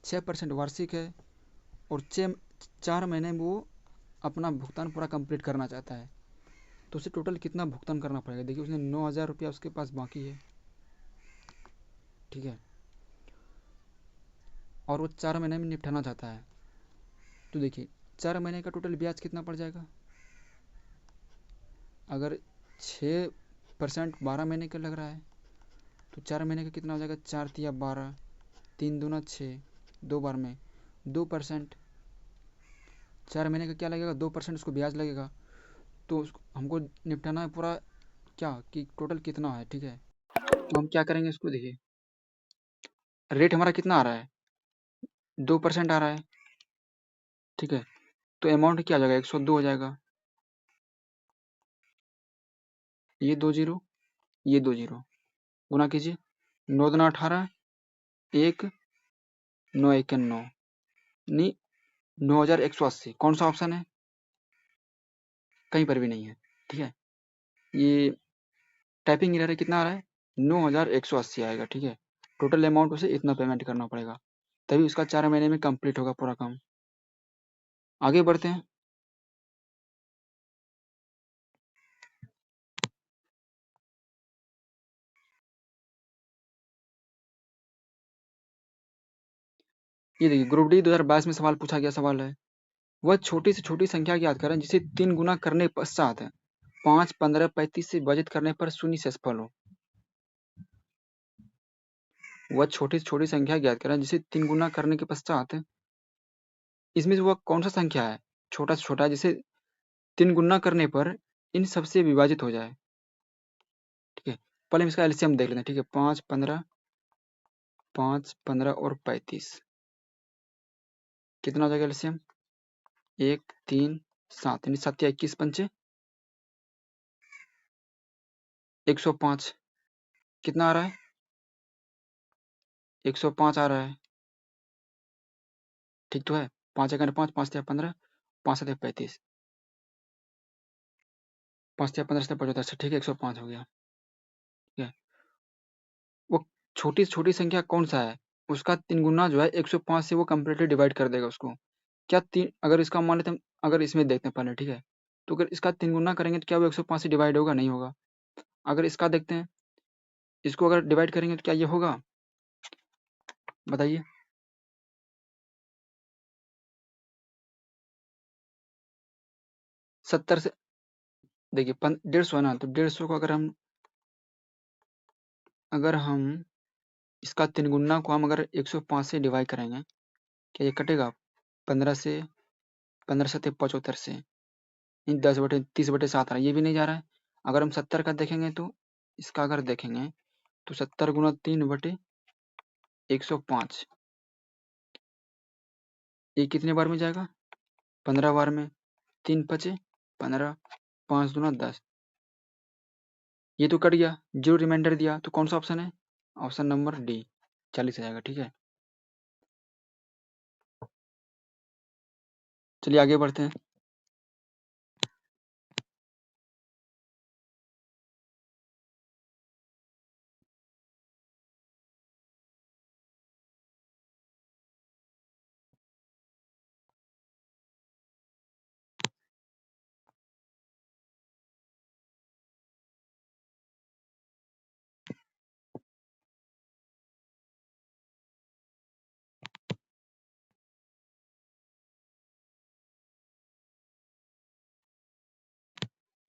6% वार्षिक है और 4 महीने में वो अपना भुगतान पूरा कंप्लीट करना चाहता है, तो उसे टोटल कितना भुगतान करना पड़ेगा? देखिए, उसने 9,000 रुपया उसके पास बाकी है, ठीक है। और वो 4 महीने में निपटाना चाहता है। तो देखिए, 4 महीने का टोटल ब्याज कितना पड़ जाएगा? अगर 6% 12 महीने का लग रहा है, तो 4 महीने का कितना हो जाएगा? 4×3 = 12, 3×2 = 6, 2 बार में 2%। 4 महीने का क्या लगेगा? 2% उसको ब्याज लगेगा। तो उसको हमको निपटाना है पूरा, क्या कि टोटल कितना है, ठीक है। तो हम क्या करेंगे इसको, देखिए रेट हमारा कितना आ रहा है? 2% आ रहा है, ठीक है। तो अमाउंट क्या आ जाएगा? 102 हो जाएगा। ये 2 जीरो, ये 2 जीरो, गुना कीजिए। 9×2 = 18, 1, 9×1 = 9, नहीं 9,180। कौन सा ऑप्शन है? कहीं पर भी नहीं है, ठीक है। ये टाइपिंग एरर है, कितना आ रहा है? 9,180 आएगा, ठीक है। टोटल अमाउंट उसे इतना पेमेंट करना पड़ेगा, तभी उसका 4 महीने में कंप्लीट होगा पूरा काम। आगे बढ़ते हैं। ये देखिए, ग्रुप डी 2022 में सवाल पूछा गया सवाल है। वह छोटी से छोटी संख्या ज्ञात करें जिसे 3 गुना करने पश्चात 5, 15, 35 से विभाजित करने पर शून्य शेषफल हो। वह छोटी से छोटी संख्या ज्ञात करें जिसे 3 गुना करने के पश्चात, इसमें से वह कौन सा संख्या है छोटा से छोटा जिसे 3 गुना करने पर इन सबसे विभाजित हो जाए, ठीक है। पहले हम इसका एलसीएम देख लेते हैं, ठीक है। 5, 15, 5, 15 और 35, कितना हो जाएगा एलसीएम? 1, 3, 7, यानी 7 या 21 पंचे 105। कितना आ रहा है? 105 आ रहा है, ठीक तो है। 5×5, 5×5 = 15, 5×7 = 35, 5×7 = 15, ठीक है। 105 हो गया, ठीक है। वो छोटी से छोटी संख्या कौन सा है? उसका 3 गुना जो है 105 से वो कम्प्लीटली डिवाइड कर देगा उसको। क्या तीन, अगर इसका मान लेते हैं, अगर इसमें देखते हैं पहले, ठीक है। तो अगर इसका 3 गुना करेंगे तो क्या वो 105 से डिवाइड होगा? नहीं होगा। अगर इसका देखते हैं, इसको अगर डिवाइड करेंगे तो क्या ये होगा? बताइए। 70 से देखिए 150 है ना, तो 150 को अगर हम इसका 3 गुना को हम अगर 105 से डिवाइड करेंगे, क्या ये कटेगा? 15 से 15 सत्ते 75 से 10/30/7 आ रहा है, ये भी नहीं जा रहा है। अगर हम 70 का देखेंगे तो इसका अगर देखेंगे तो 70 गुना 3/105, ये कितने बार में जाएगा? 15 बार में। 3×5 = 15, 5×2 = 10, ये तो कट गया, जीरो रिमाइंडर दिया, तो कौन सा ऑप्शन है? ऑप्शन नंबर डी, 40 आ जाएगा। ठीक है, चलिए आगे बढ़ते हैं।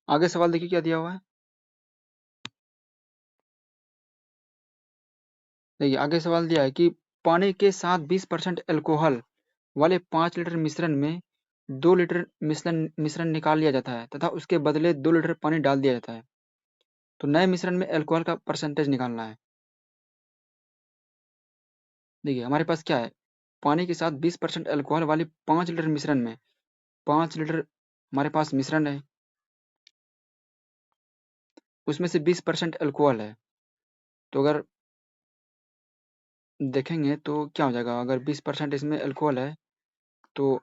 आगे सवाल देखिए क्या दिया हुआ है। देखिए आगे सवाल दिया है कि पानी के साथ 20% अल्कोहल वाले 5 लीटर मिश्रण में 2 लीटर मिश्रण निकाल लिया जाता है तथा उसके बदले 2 लीटर पानी डाल दिया जाता है। तो नए मिश्रण में अल्कोहल का परसेंटेज निकालना है। देखिए हमारे पास क्या है, पानी के साथ 20% अल्कोहल वाली 5 लीटर मिश्रण में 5 लीटर हमारे पास मिश्रण है, उसमें से 20% अल्कोहल है। तो अगर देखेंगे तो क्या हो जाएगा, अगर 20% इसमें अल्कोहल है तो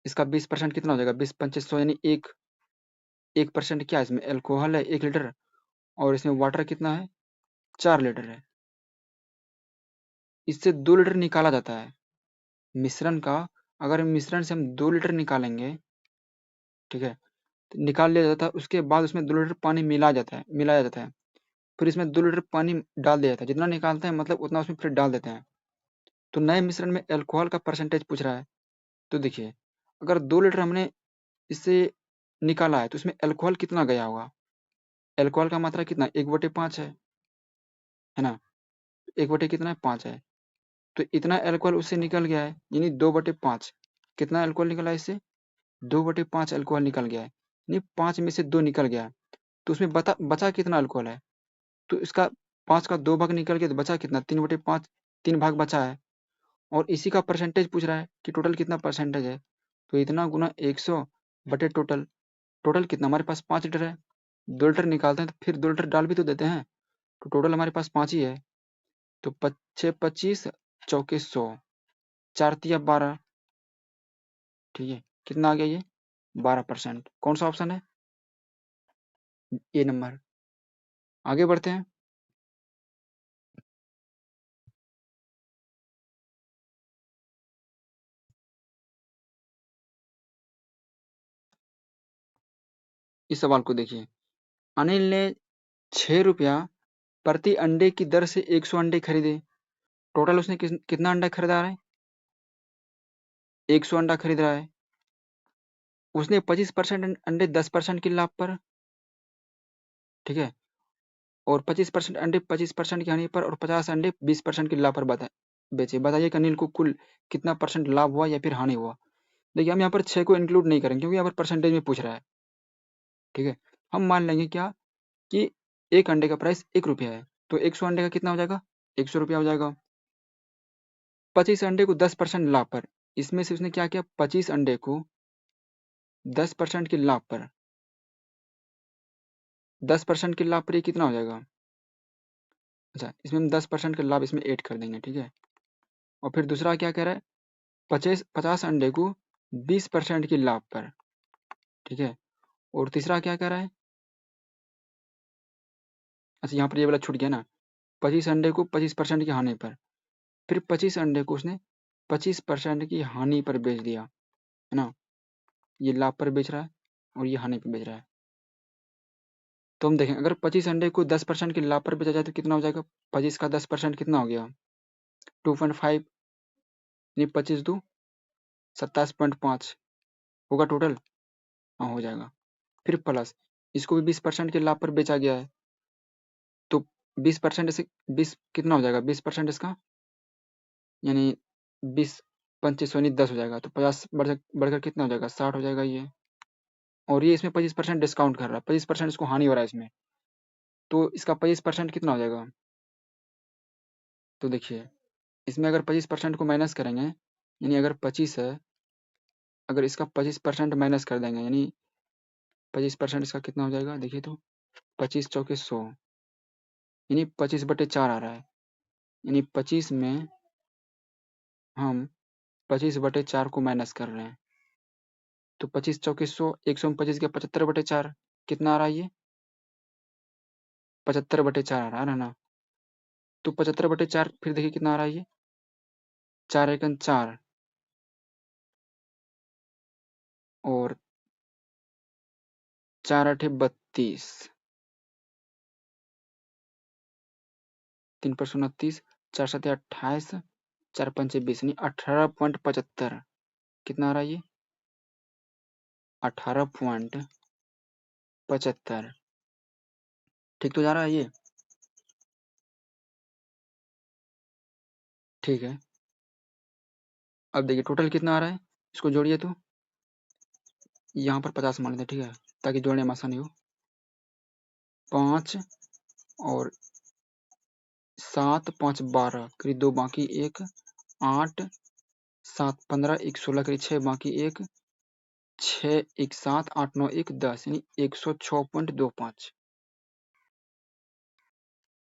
इसका 20% कितना हो जाएगा? 20×5 = 100, यानी 1% क्या है, इसमें अल्कोहल है 1 लीटर, और इसमें वाटर कितना है? 4 लीटर है। इससे 2 लीटर निकाला जाता है मिश्रण का। अगर मिश्रण से हम 2 लीटर निकालेंगे, ठीक है, तो निकाल लिया जाता है, उसके बाद उसमें 2 लीटर पानी मिलाया जाता है, फिर इसमें 2 लीटर पानी डाल दिया जाता है। जितना निकालते हैं मतलब उतना उसमें फिर डाल देते हैं। तो नए मिश्रण में अल्कोहल का परसेंटेज पूछ रहा है। तो देखिए अगर 2 लीटर हमने इससे निकाला है तो इसमें अल्कोहल कितना गया होगा? अल्कोहल का मात्रा कितना? 1/5 है ना, 1/कितना है? 5 है। तो इतना अल्कोहल उससे निकल गया है, यानी 2/5। कितना अल्कोहल निकला है इससे? 2/5 अल्कोहल निकल गया है, यानी 5 में से 2 निकल गया है। तो उसमें बचा कितना अल्कोहल है? तो इसका 5 का 2 भाग निकल गया तो बचा कितना? 3/5, 3 भाग बचा है। और इसी का परसेंटेज पूछ रहा है कि टोटल कितना परसेंटेज है। तो इतना गुना 100 बटे टोटल। टोटल कितना हमारे पास? 5 लीटर है। 2 लीटर निकालते हैं तो फिर 2 लीटर डाल भी तो देते हैं, तो टोटल हमारे पास 5 ही है। तो 5×6 = 25, चौके 100, 4×3 = 12। ठीक है, कितना आ गया ये? 12%। कौन सा ऑप्शन है? ए नंबर। आगे बढ़ते हैं। इस सवाल को देखिए। अनिल ने 6 रुपया प्रति अंडे की दर से 100 अंडे खरीदे। टोटल उसने कितना अंडा खरीदा है? 100 अंडा खरीद रहा है। उसने 25% अंडे 10% की लाभ पर, ठीक है, और 25% अंडे 25% की हानि पर, और 50 अंडे 20% की लाभ पर बेचे। बताइए कि अनिल को कुल कितना परसेंट लाभ हुआ या फिर हानि हुआ? देखिए हम यहाँ पर 6 को इंक्लूड नहीं करेंगे क्योंकि यहाँ पर परसेंटेज में पूछ रहा है। ठीक है, हम मान लेंगे क्या कि एक अंडे का प्राइस 1 रुपया है, तो 100 अंडे का कितना हो जाएगा? 100 रुपया हो जाएगा। 25 अंडे को 10% लाभ पर, इसमें से उसने क्या किया? 25 अंडे को 10% के लाभ पर, 10% के लाभ पर ये कितना हो जाएगा? अच्छा, इसमें हम 10% का लाभ इसमें ऐड कर देंगे। ठीक है, और फिर दूसरा क्या कह रहा है? 50 अंडे को 20% की लाभ पर। ठीक है, और तीसरा क्या कह रहा है? अच्छा यहाँ पर ये वाला छूट गया ना, 25 अंडे को 25% की हानि पर, फिर 25 अंडे को उसने 25% की हानि पर बेच दिया, है ना। ये लाभ पर बेच रहा है और ये हानि पर बेच रहा है। तो हम देखें अगर 25 अंडे को 10% के लाभ पर बेचा जाए तो कितना हो जाएगा? 25 का 10% कितना हो गया? 2.5 यानी 25 दो 27.5 होगा टोटल। हाँ हो जाएगा। फिर प्लस इसको भी 20% के लाभ पर बेचा गया है, तो 20% से 20 कितना हो जाएगा, 20% इसका यानी 20 25 यानी 10 हो जाएगा, तो 50 बढ़कर कितना हो जाएगा, 60 हो जाएगा ये। और ये इसमें 25% डिस्काउंट कर रहा है, 25% इसको हानि हो रहा है इसमें, तो इसका 25% कितना हो जाएगा। तो देखिए इसमें अगर 25% को माइनस करेंगे, यानी अगर 25 है, अगर इसका 25% माइनस कर देंगे, यानी 25% इसका कितना हो जाएगा, देखिए तो 25 चौके 100 यानी 25/4 आ रहा है, यानी 25 में हम 25/4 को माइनस कर रहे हैं, तो 25 चौके 100, 125 के 75/4 कितना आ रहा है ये 75/4 आ रहा है ना। तो 75/4 फिर देखिए कितना आ रहा है ये 4 एकन 4 और 4 8 32 3 पर 29 4 7 28 4 5 20 यानी 18.75 कितना आ रहा है ये 18.75। ठीक तो जा रहा है ये, ठीक है। अब देखिए टोटल कितना आ रहा है, इसको जोड़िए तो यहाँ पर 50 मान लेते हैं, ठीक है, ताकि जोड़ने में आसानी हो। 5 और 7 5 12 करीब 2 बाकी 1 8 7 15 1 16 करीब 6 बाकी 1 6 1 7 8 9 1 10 यानी 106.25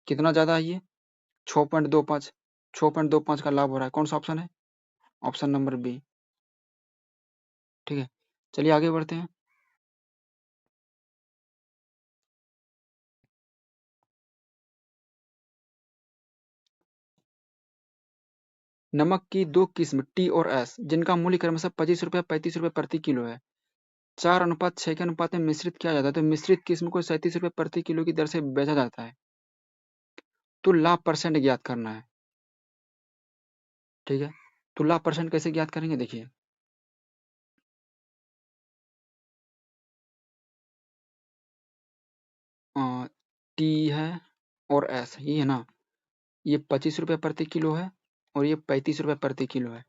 कितना ज़्यादा है ये 6.25 6.25 का लाभ हो रहा है। कौन सा ऑप्शन है, ऑप्शन नंबर बी, ठीक है। चलिए आगे बढ़ते हैं। नमक की दो किस्म टी और एस जिनका मूल्य क्रमशः 25 रुपये 35 रुपये प्रति किलो है, 4:6 के अनुपात में मिश्रित किया जाता है, तो मिश्रित किस्म को 37 रुपये प्रति किलो की दर से बेचा जाता है, तो लाभ परसेंट ज्ञात करना है, ठीक है। तो लाभ परसेंट कैसे ज्ञात करेंगे, देखिए टी है और एस ये है ना, ये 25 रुपये प्रति किलो है और ये 35 रुपये प्रति किलो है,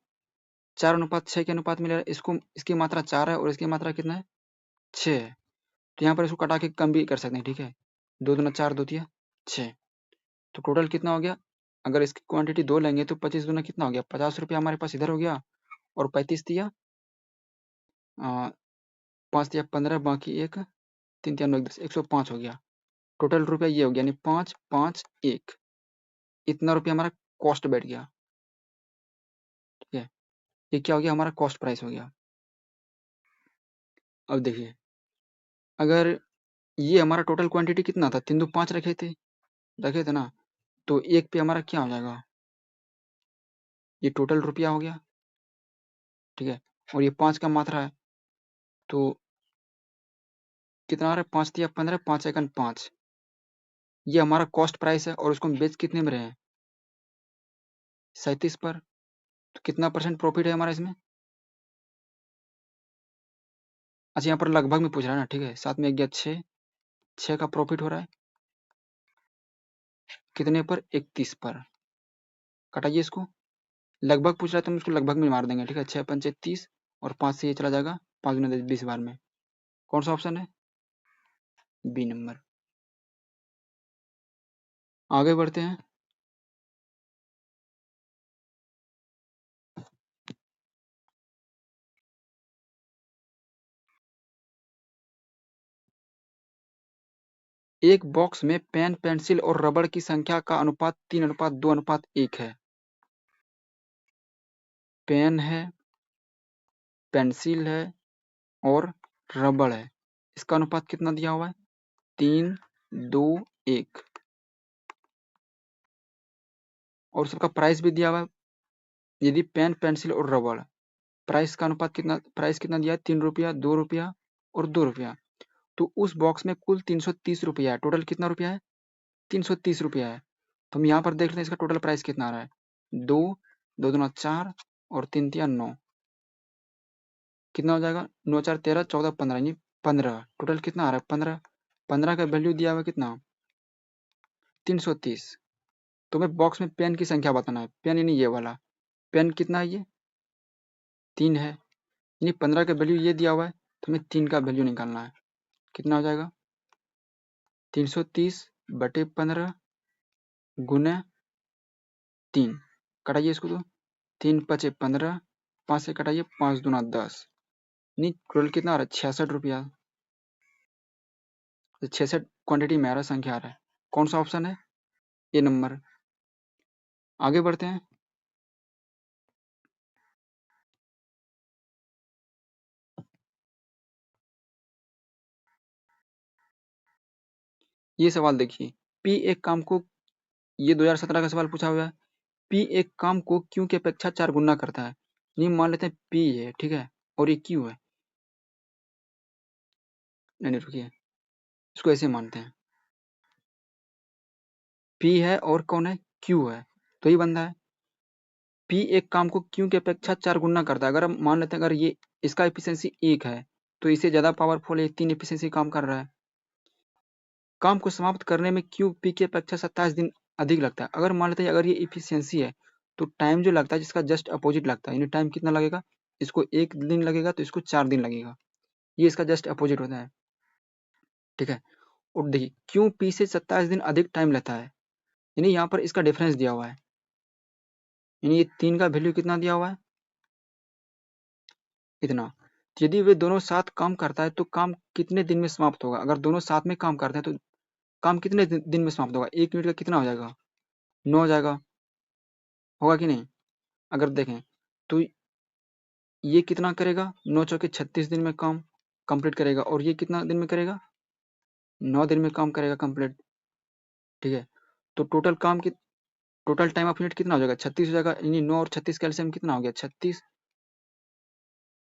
4:6 के अनुपात में ले रहा है, इसको इसकी मात्रा 4 है और इसकी मात्रा कितना है 6 है, तो यहाँ पर इसको कटा के कम भी कर सकते हैं, ठीक है। 2 दूना 4 2 तिया 6, तो टोटल कितना हो गया, अगर इसकी क्वांटिटी 2 लेंगे तो 25 दूना कितना हो गया 50 रुपया हमारे पास इधर हो गया, और 35 तिया 5 तिया 15 बाकी 1 3 तिया 9 10 105 हो गया। टोटल रुपया ये हो गया, यानी 5 5 1 इतना रुपया हमारा कॉस्ट बैठ गया, ठीक है। ये क्या हो गया, हमारा कॉस्ट प्राइस हो गया। अब देखिए अगर ये हमारा टोटल क्वांटिटी कितना था, 3 2 5 रखे थे ना, तो एक पे हमारा क्या हो जाएगा, ये टोटल रुपया हो गया, ठीक है। और ये 5 का मात्रा है, तो कितना आ रहा है 5 तिया 15 5 एकन 5, ये हमारा कॉस्ट प्राइस है और उसको हम बेच कितने में रहे हैं 37 पर, तो कितना परसेंट प्रॉफिट है हमारा इसमें। अच्छा यहाँ पर लगभग में पूछ रहा है ना, ठीक है, साथ में एक गया 6 का प्रॉफिट हो रहा है कितने पर 31 पर, कटाइए इसको, लगभग पूछ रहा है तो हम इसको लगभग में मार देंगे, ठीक है। 6 पंचे 30 और 5 से ये चला जाएगा 5 गुना 20 बार में, कौन सा ऑप्शन है, बी नंबर। आगे बढ़ते हैं। एक बॉक्स में पेन पेंसिल और रबड़ की संख्या का अनुपात 3:2:1 है। पेन है, पेंसिल है और रबड़ है, इसका अनुपात कितना दिया हुआ है 3:2:1 और सबका प्राइस भी दिया हुआ है। यदि पेन पेंसिल और रबड़ प्राइस का अनुपात कितना, प्राइस कितना दिया है 3 रुपया 2 रुपया और 2 रुपया, तो उस बॉक्स में कुल 330 रुपया है, टोटल कितना रुपया है 330 रुपया है। तो हम यहाँ पर देख लेते हैं इसका टोटल प्राइस कितना आ रहा है, 2, 2 दूना 4 और 3 तिया 9। कितना हो जाएगा? 9 4 13 14 15 यानी 15। टोटल कितना आ रहा है? 15। 15 का वैल्यू दिया हुआ कितना? 330। तो मैं बॉक्स में पेन की संख्या बताना है। पेन यानी ये वाला पेन कितना है? ये 3 है। यानी 15 का वैल्यू ये दिया हुआ है, तो हमें 3 का वैल्यू निकालना है। कितना हो जाएगा? 330 बटे 15 गुने 3। कटाइए इसको तो 3 पचे 15, 5 से कटाइए 5 दूना 10। यानी टोटल कितना आ रहा है? 66 रुपया। 66 क्वांटिटी में आ रहा है, संख्या आ रहा है। कौन सा ऑप्शन है? ए नंबर। आगे बढ़ते हैं। ये सवाल देखिए, पी एक काम को, ये 2017 का सवाल पूछा हुआ है। पी एक काम को क्यू की अपेक्षा 4 गुना करता है। ये मान लेते हैं पी है, ठीक है, और ये क्यू है। नहीं रुकिए, इसको ऐसे मानते हैं, पी है और कौन है? क्यू है। तो ये बंदा है, पी एक काम को क्यू की अपेक्षा 4 गुना करता है। अगर हम मान लेते हैं अगर ये इसका एफिशिएंसी 1 है, तो इसे ज़्यादा पावरफुल है, 3 एफिशिएंसी काम कर रहा है। काम को समाप्त करने में क्यू पी की अपेक्षा 27 दिन अधिक लगता है। अगर मान लेते हैं अगर ये एफिशिएंसी है, तो टाइम जो लगता है जिसका जस्ट अपोजिट लगता है, यानी टाइम कितना लगेगा? इसको 1 दिन लगेगा तो इसको 4 दिन लगेगा। ये इसका जस्ट अपोजिट होता है, ठीक है। और देखिए क्यू पी से 27 दिन अधिक टाइम लेता है, यानी यहाँ पर इसका डिफरेंस दिया हुआ है। यानी ये 3 का वैल्यू कितना दिया हुआ है? इतना। यदि वे दोनों साथ काम करता है तो काम कितने दिन में समाप्त होगा? अगर दोनों साथ में काम करते हैं तो काम कितने दिन में समाप्त होगा? 1 मिनट का कितना हो जाएगा? 9 हो जाएगा, होगा कि नहीं? अगर देखें तो ये कितना करेगा? 9 चौके 36 दिन में काम कंप्लीट करेगा, और ये कितना दिन में करेगा? 9 दिन में काम करेगा कंप्लीट, ठीक है। तो टोटल टाइम ऑफ यूनिट कितना हो जाएगा? 36 हो जाएगा। यानी 9 और 36 का एलसीएम कितना हो गया? 36।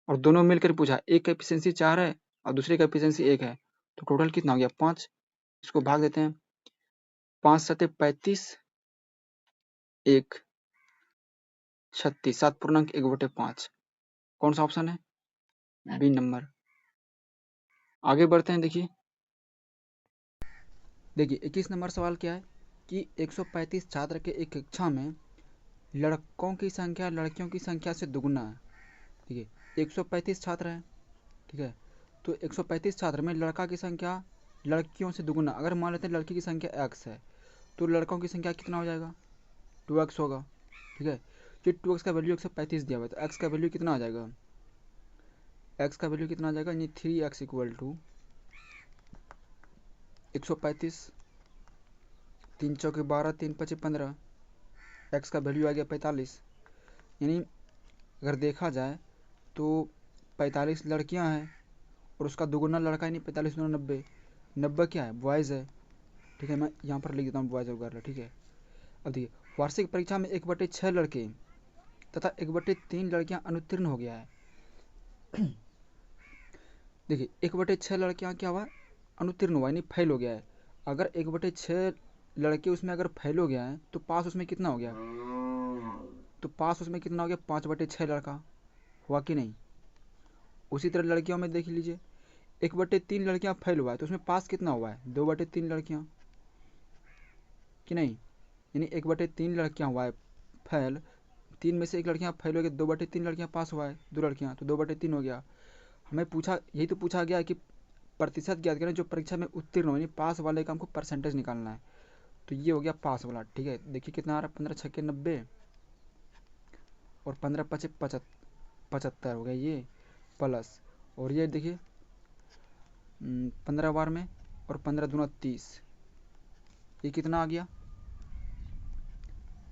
और दोनों मिलकर पूछा, एक का एफिशिएंसी 4 है और दूसरे का एफिशिएंसी 1 है, तो टोटल कितना हो गया? 5। इसको भाग देते हैं, 5 सत्ते 35, 1 36, 7.1/5। कौन सा ऑप्शन है? B number. आगे बढ़ते हैं। देखिए 21 नंबर सवाल क्या है कि 135 छात्र के एक कक्षा में लड़कों की संख्या लड़कियों की संख्या से दुगुना है। ठीक है, 135 छात्र हैं, ठीक है। तो 135 छात्र में लड़का की संख्या लड़कियों से दुगुना। अगर मान लेते हैं लड़की की संख्या x है, तो लड़कों की संख्या कितना हो जाएगा? 2x होगा, ठीक है। जो 2x का वैल्यू 135 दिया हुआ है, तो x का वैल्यू कितना आ जाएगा? x का वैल्यू कितना आ जाएगा? यानी 3x इक्वल टू 135, 3 चौके 12, 3 पचे 15, x का वैल्यू आ गया 45। यानी अगर देखा जाए तो 45 लड़कियां हैं और उसका दुगुना लड़का, यानी 45 दूना 90। 90 क्या है? बॉयज़ है, ठीक है। मैं यहाँ पर लिख देता हूँ बॉयज़ वगैरह, ठीक है। अब देखिए वार्षिक परीक्षा में 1/6 लड़के तथा 1/3 लड़कियां अनुत्तीर्ण हो गया है। देखिए 1/6 लड़कियां क्या हुआ? अनुत्तीर्ण हुआ, यानी फेल हो गया है। अगर 1/6 लड़के उसमें अगर फेल हो गया है, तो पास उसमें कितना हो गया? तो पास उसमें कितना हो गया? 5/6 लड़का हुआ कि नहीं? उसी तरह लड़कियों में देख लीजिए, 1/3 लड़कियां फेल हुआ है, तो उसमें पास कितना हुआ है? 2/3 लड़कियां, कि नहीं? यानी 1/3 लड़कियां हुआ है फेल, 3 में से एक लड़कियां फेल हो गई, 2/3 लड़कियां पास हुआ है, 2 लड़कियां, तो 2/3 हो गया। हमें पूछा, यही तो पूछा गया कि प्रतिशत ज्ञात करें जो परीक्षा में उत्तीर्ण हो, यानी पास वाले का हमको परसेंटेज निकालना है। तो ये हो गया पास वाला, ठीक है। देखिए कितना आ रहा है? 15 छक्के 90 और 15 पचे 75 हो गया ये, प्लस, और ये देखिए 15 बार में और 15 दूना 30, ये कितना आ गया?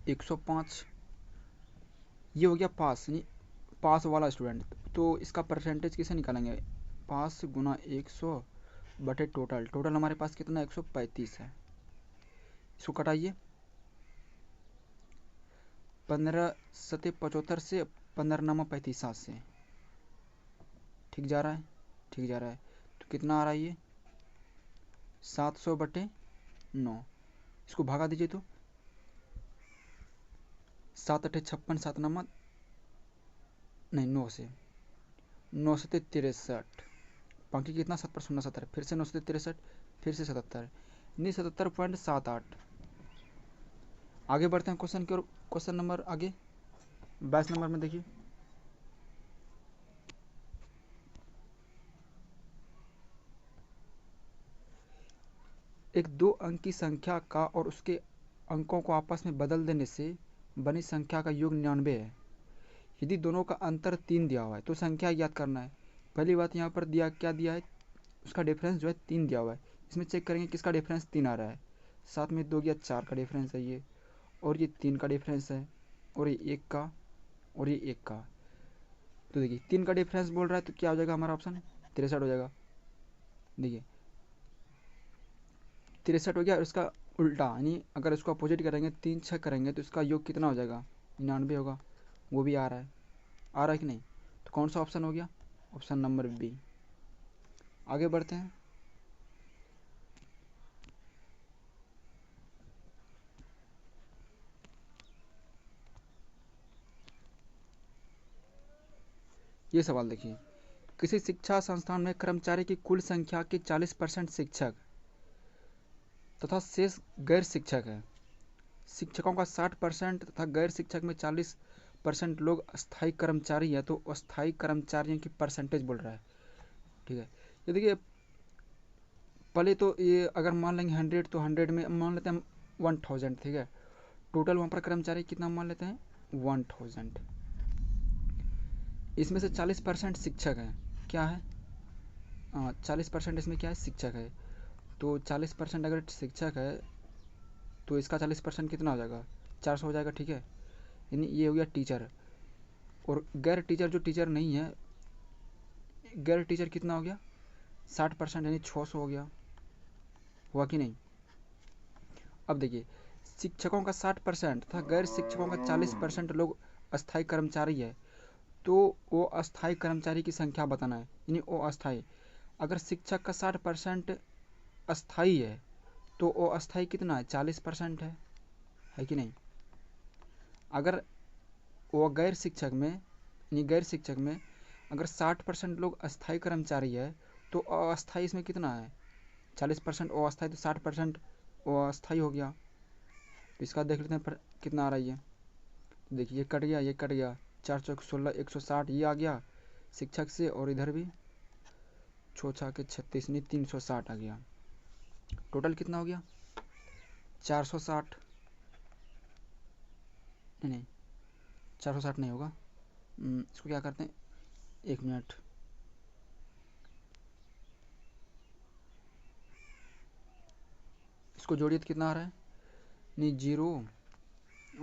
105। ये हो गया पास, यानी पास वाला स्टूडेंट। तो इसका परसेंटेज किसे निकालेंगे? पास गुना 100 बटे टोटल। टोटल हमारे पास कितना? 135 है। इसको कटाइए, 15 सते 75 से 15 नामा 35 से। ठीक जा रहा है? ठीक जा रहा है। तो कितना आ रहा है ये? 700/9। इसको भागा दीजिए तो 7 8 56, 7 9 नहीं 9 से 963, बाकी कितना 7 पर 0 70, फिर से 963, फिर से 77, नहीं 77.78। आगे बढ़ते हैं क्वेश्चन की ओर। क्वेश्चन नंबर आगे 22 नंबर में देखिए, एक 2 अंक की संख्या का और उसके अंकों को आपस में बदल देने से बनी संख्या का योग 99 है। यदि दोनों का अंतर 3 दिया हुआ है तो संख्या याद करना है। पहली बात यहाँ पर दिया क्या दिया है, उसका डिफरेंस जो है 3 दिया हुआ है। इसमें चेक करेंगे किसका डिफरेंस 3 आ रहा है। 7 में 2 गया 4 का डिफरेंस है ये, और ये 3 का डिफरेंस है, और ये 1 का, और ये 1 का। तो देखिए 3 का डिफरेंस बोल रहा है तो क्या हो जाएगा हमारा ऑप्शन 63 हो जाएगा। देखिए 63 हो गया, और इसका उल्टा यानी अगर इसको अपोजिट करेंगे 3 6 करेंगे तो इसका योग कितना हो जाएगा 99 होगा। वो भी आ रहा है, आ रहा है कि नहीं। तो कौन सा ऑप्शन हो गया, ऑप्शन नंबर बी। आगे बढ़ते हैं। ये सवाल देखिए, किसी शिक्षा संस्थान में कर्मचारी की कुल संख्या के 40% शिक्षक तथा शेष गैर शिक्षक है। शिक्षकों का 60% तथा गैर शिक्षक में 40% लोग अस्थायी कर्मचारी है, तो अस्थायी कर्मचारियों की परसेंटेज बोल रहा है। ठीक है, ये देखिए पहले तो ये अगर मान लेंगे 100 तो 100 में मान लेते हैं 1000। ठीक है, टोटल वहाँ पर कर्मचारी कितना मान लेते हैं 1000। इसमें से 40% शिक्षक है, क्या है 40% इसमें क्या है शिक्षक है। तो 40% अगर शिक्षक है तो इसका 40% कितना हो जाएगा 400 हो जाएगा। ठीक है, यानी ये हो गया टीचर। और गैर टीचर जो टीचर नहीं है, गैर टीचर कितना हो गया 60%, यानी 600 हो गया। हुआ कि नहीं। अब देखिए शिक्षकों का 60% तथा गैर शिक्षकों का 40% लोग अस्थायी कर्मचारी है, तो वो अस्थायी कर्मचारी की संख्या बताना है, यानी वो अस्थायी। अगर शिक्षक का 60% अस्थायी है तो वो अस्थायी कितना है 40% है कि नहीं। अगर वो गैर शिक्षक में, यानी गैर शिक्षक में अगर 60% लोग अस्थायी कर्मचारी है तो अस्थायी इसमें कितना है 40%, अस्थायी तो 60% अस्थायी हो गया। तो इसका देख लेते हैं पर कितना आ रहा है ये। तो देखिए ये कट गया, ये कट गया, 4 चौक 16, 160 ये आ गया शिक्षक से, और इधर भी 6 6 के 36 नहीं 360 आ गया। टोटल कितना हो गया 460, नहीं 460 नहीं होगा। इसको क्या करते हैं 1 मिनट, इसको जोड़िए तो कितना आ रहा है, नहीं 0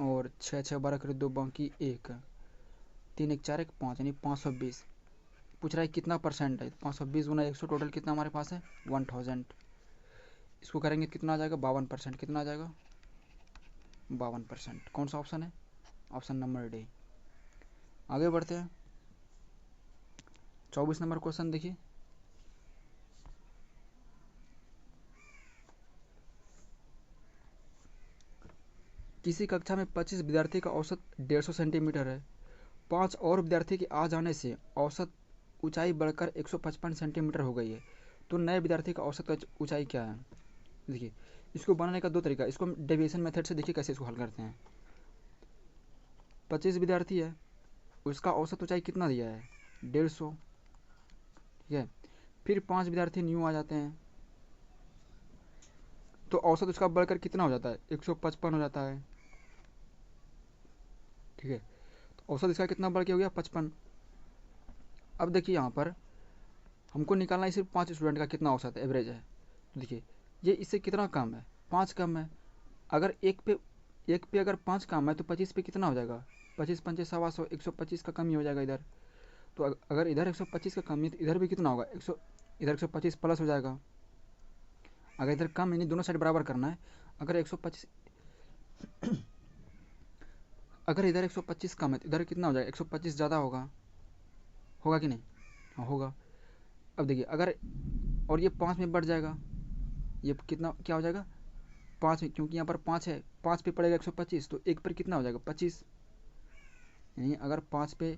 और 6 6 12 करीब 2 बाकी 1, 3 1 4 1 5, यानी 520। पूछ रहा है कितना परसेंट है, 520 गुना 100, टोटल कितना हमारे पास है 1000। इसको करेंगे कितना आ जाएगा 52%, कितना आ जाएगा 52%। कौन सा ऑप्शन है, ऑप्शन नंबर डी। आगे बढ़ते हैं 24 नंबर क्वेश्चन देखिए, किसी कक्षा में 25 विद्यार्थी का औसत 150 सेंटीमीटर है। 5 और विद्यार्थी के आ जाने से औसत ऊंचाई बढ़कर 155 सेंटीमीटर हो गई है। तो नए विद्यार्थी का औसत ऊंचाई क्या है। देखिए इसको बनाने का 2 तरीका, इसको हम डेविएशन मेथड से देखिए कैसे इसको हल करते हैं। 25 विद्यार्थी है, उसका औसत ऊंचाई कितना दिया है 150। ठीक है, फिर 5 विद्यार्थी न्यू आ जाते हैं तो औसत उसका बढ़कर कितना हो जाता है 155 हो जाता है। ठीक है, तो औसत इसका कितना बढ़ के हो गया 55। अब देखिए यहाँ पर हमको निकालना है सिर्फ 5 स्टूडेंट का कितना औसत एवरेज है। तो देखिए ये इससे कितना कम है 5 कम है। अगर एक पे अगर 5 कम है तो 25 पे कितना हो जाएगा 25 पंचे 125, 125 का कमी हो जाएगा इधर। तो अगर इधर 125 का कमी है तो इधर भी कितना होगा 100, इधर 125 प्लस हो जाएगा। अगर इधर कम यानी दोनों साइड बराबर करना है। अगर 125 अगर इधर 125 कम है तो इधर कितना हो जाएगा 125 ज़्यादा होगा, होगा कि नहीं। हाँ होगा। अब देखिए अगर और ये 5 में बढ़ जाएगा, ये कितना क्या हो जाएगा 5 में, क्योंकि यहाँ पर 5 है, 5 पे पड़ेगा 125 तो 1 पर कितना हो जाएगा 25। यानी अगर 5 पे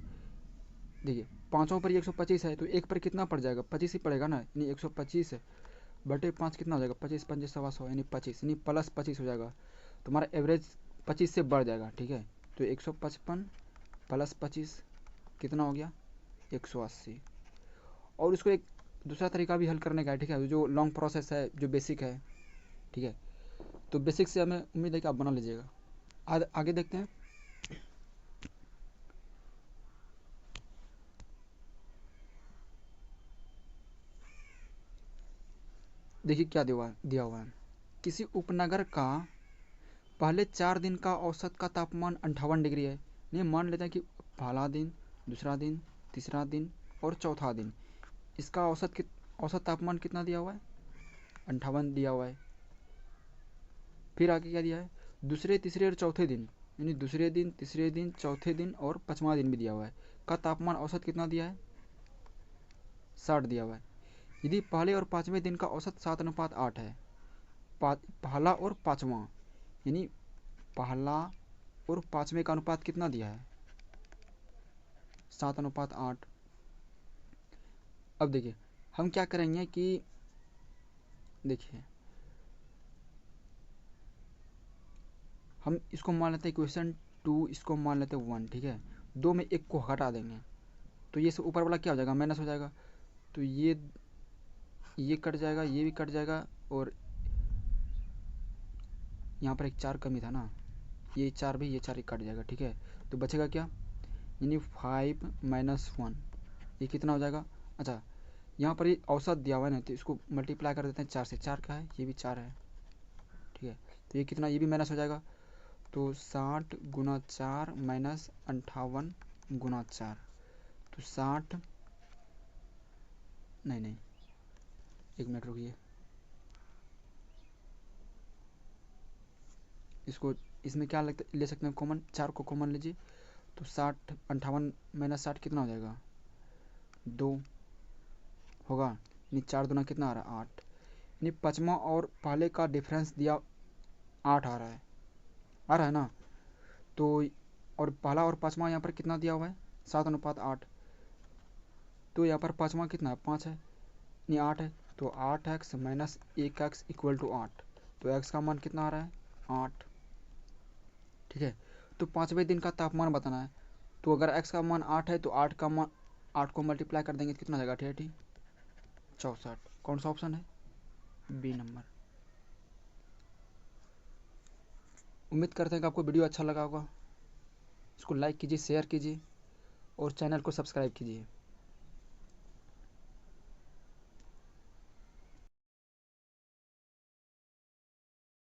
देखिए पाँचों पर 125 है तो एक पर कितना पड़ जाएगा, 25 ही पड़ेगा ना, यानी 125 बटे 5 कितना हो जाएगा, 25 पंजे 125 यानी 25 यानी प्लस 25 हो जाएगा। तुम्हारा एवरेज 25 से बढ़ जाएगा, ठीक है। तो 155 प्लस 25 कितना हो गया, 180। और इसको एक दूसरा तरीका भी हल करने का है, ठीक है, जो लॉन्ग प्रोसेस है, जो बेसिक है, ठीक है। तो बेसिक से हमें उम्मीद है कि आप बना लीजिएगा। आगे देखते हैं। देखिए क्या दिया हुआ है, किसी उपनगर का पहले 4 दिन का औसत का तापमान 58 डिग्री है। नहीं, मान लेते हैं कि पहला दिन, दूसरा दिन, तीसरा दिन और चौथा दिन, इसका औसत तापमान कितना दिया हुआ है, 58 दिया हुआ है। फिर आगे क्या दिया है, दूसरे, तीसरे और चौथे दिन, यानी दूसरे दिन, तीसरे दिन, चौथे दिन और पाँचवा दिन भी दिया हुआ है, का तापमान औसत कितना दिया है, 60 दिया हुआ है। यदि पहले और पाँचवें दिन का औसत 7:8 है, पहला और पाँचवा, यानी पहला और पाँचवें का अनुपात कितना दिया है, 7:8। अब देखिए हम क्या करेंगे कि देखिए हम इसको मान लेते हैं इक्वेशन 2, इसको मान लेते हैं 1, ठीक है। 2 में 1 को हटा देंगे तो ये सब ऊपर वाला क्या हो जाएगा, माइनस हो जाएगा। तो ये कट जाएगा, ये भी कट जाएगा, और यहाँ पर एक 4 कमी था ना, ये 4 भी, ये 4 ही कट जाएगा, ठीक है। तो बचेगा क्या, यानी 5 माइनस 1, ये कितना हो जाएगा। अच्छा, यहाँ पर ये औसत दिया हुआ है ना, तो इसको मल्टीप्लाई कर देते हैं 4 से, 4 का है, ये भी 4 है, ठीक है। तो ये कितना, ये भी माइनस हो जाएगा। तो 60 गुना 4 माइनस 58 गुना 4, तो 60, नहीं, एक मिनट रुकिए, इसको इसमें क्या ले सकते हैं कॉमन, 4 को कॉमन लीजिए। तो 60 58 माइनस 60 कितना हो जाएगा, 2 होगा, यानी 4 दूना कितना आ रहा है, 8। यानी पाँचवा और पहले का डिफरेंस दिया 8 आ रहा है ना। तो और पहला और पाँचवा यहाँ पर कितना दिया हुआ है, 7:8। तो यहाँ पर पाँचवा कितना है, 5 है, यानी 8 है। तो 8x minus 1x equal to 8। तो x का मान कितना आ रहा है, 8, ठीक है। तो पाँचवें दिन का तापमान बताना है, तो अगर x का मान 8 है तो 8 को मल्टीप्लाई कर देंगे तो कितना हो जाएगा, 88, 64। कौन सा ऑप्शन है, बी नंबर। उम्मीद करते हैं कि आपको वीडियो अच्छा लगा होगा। इसको लाइक कीजिए, शेयर कीजिए और चैनल को सब्सक्राइब कीजिए।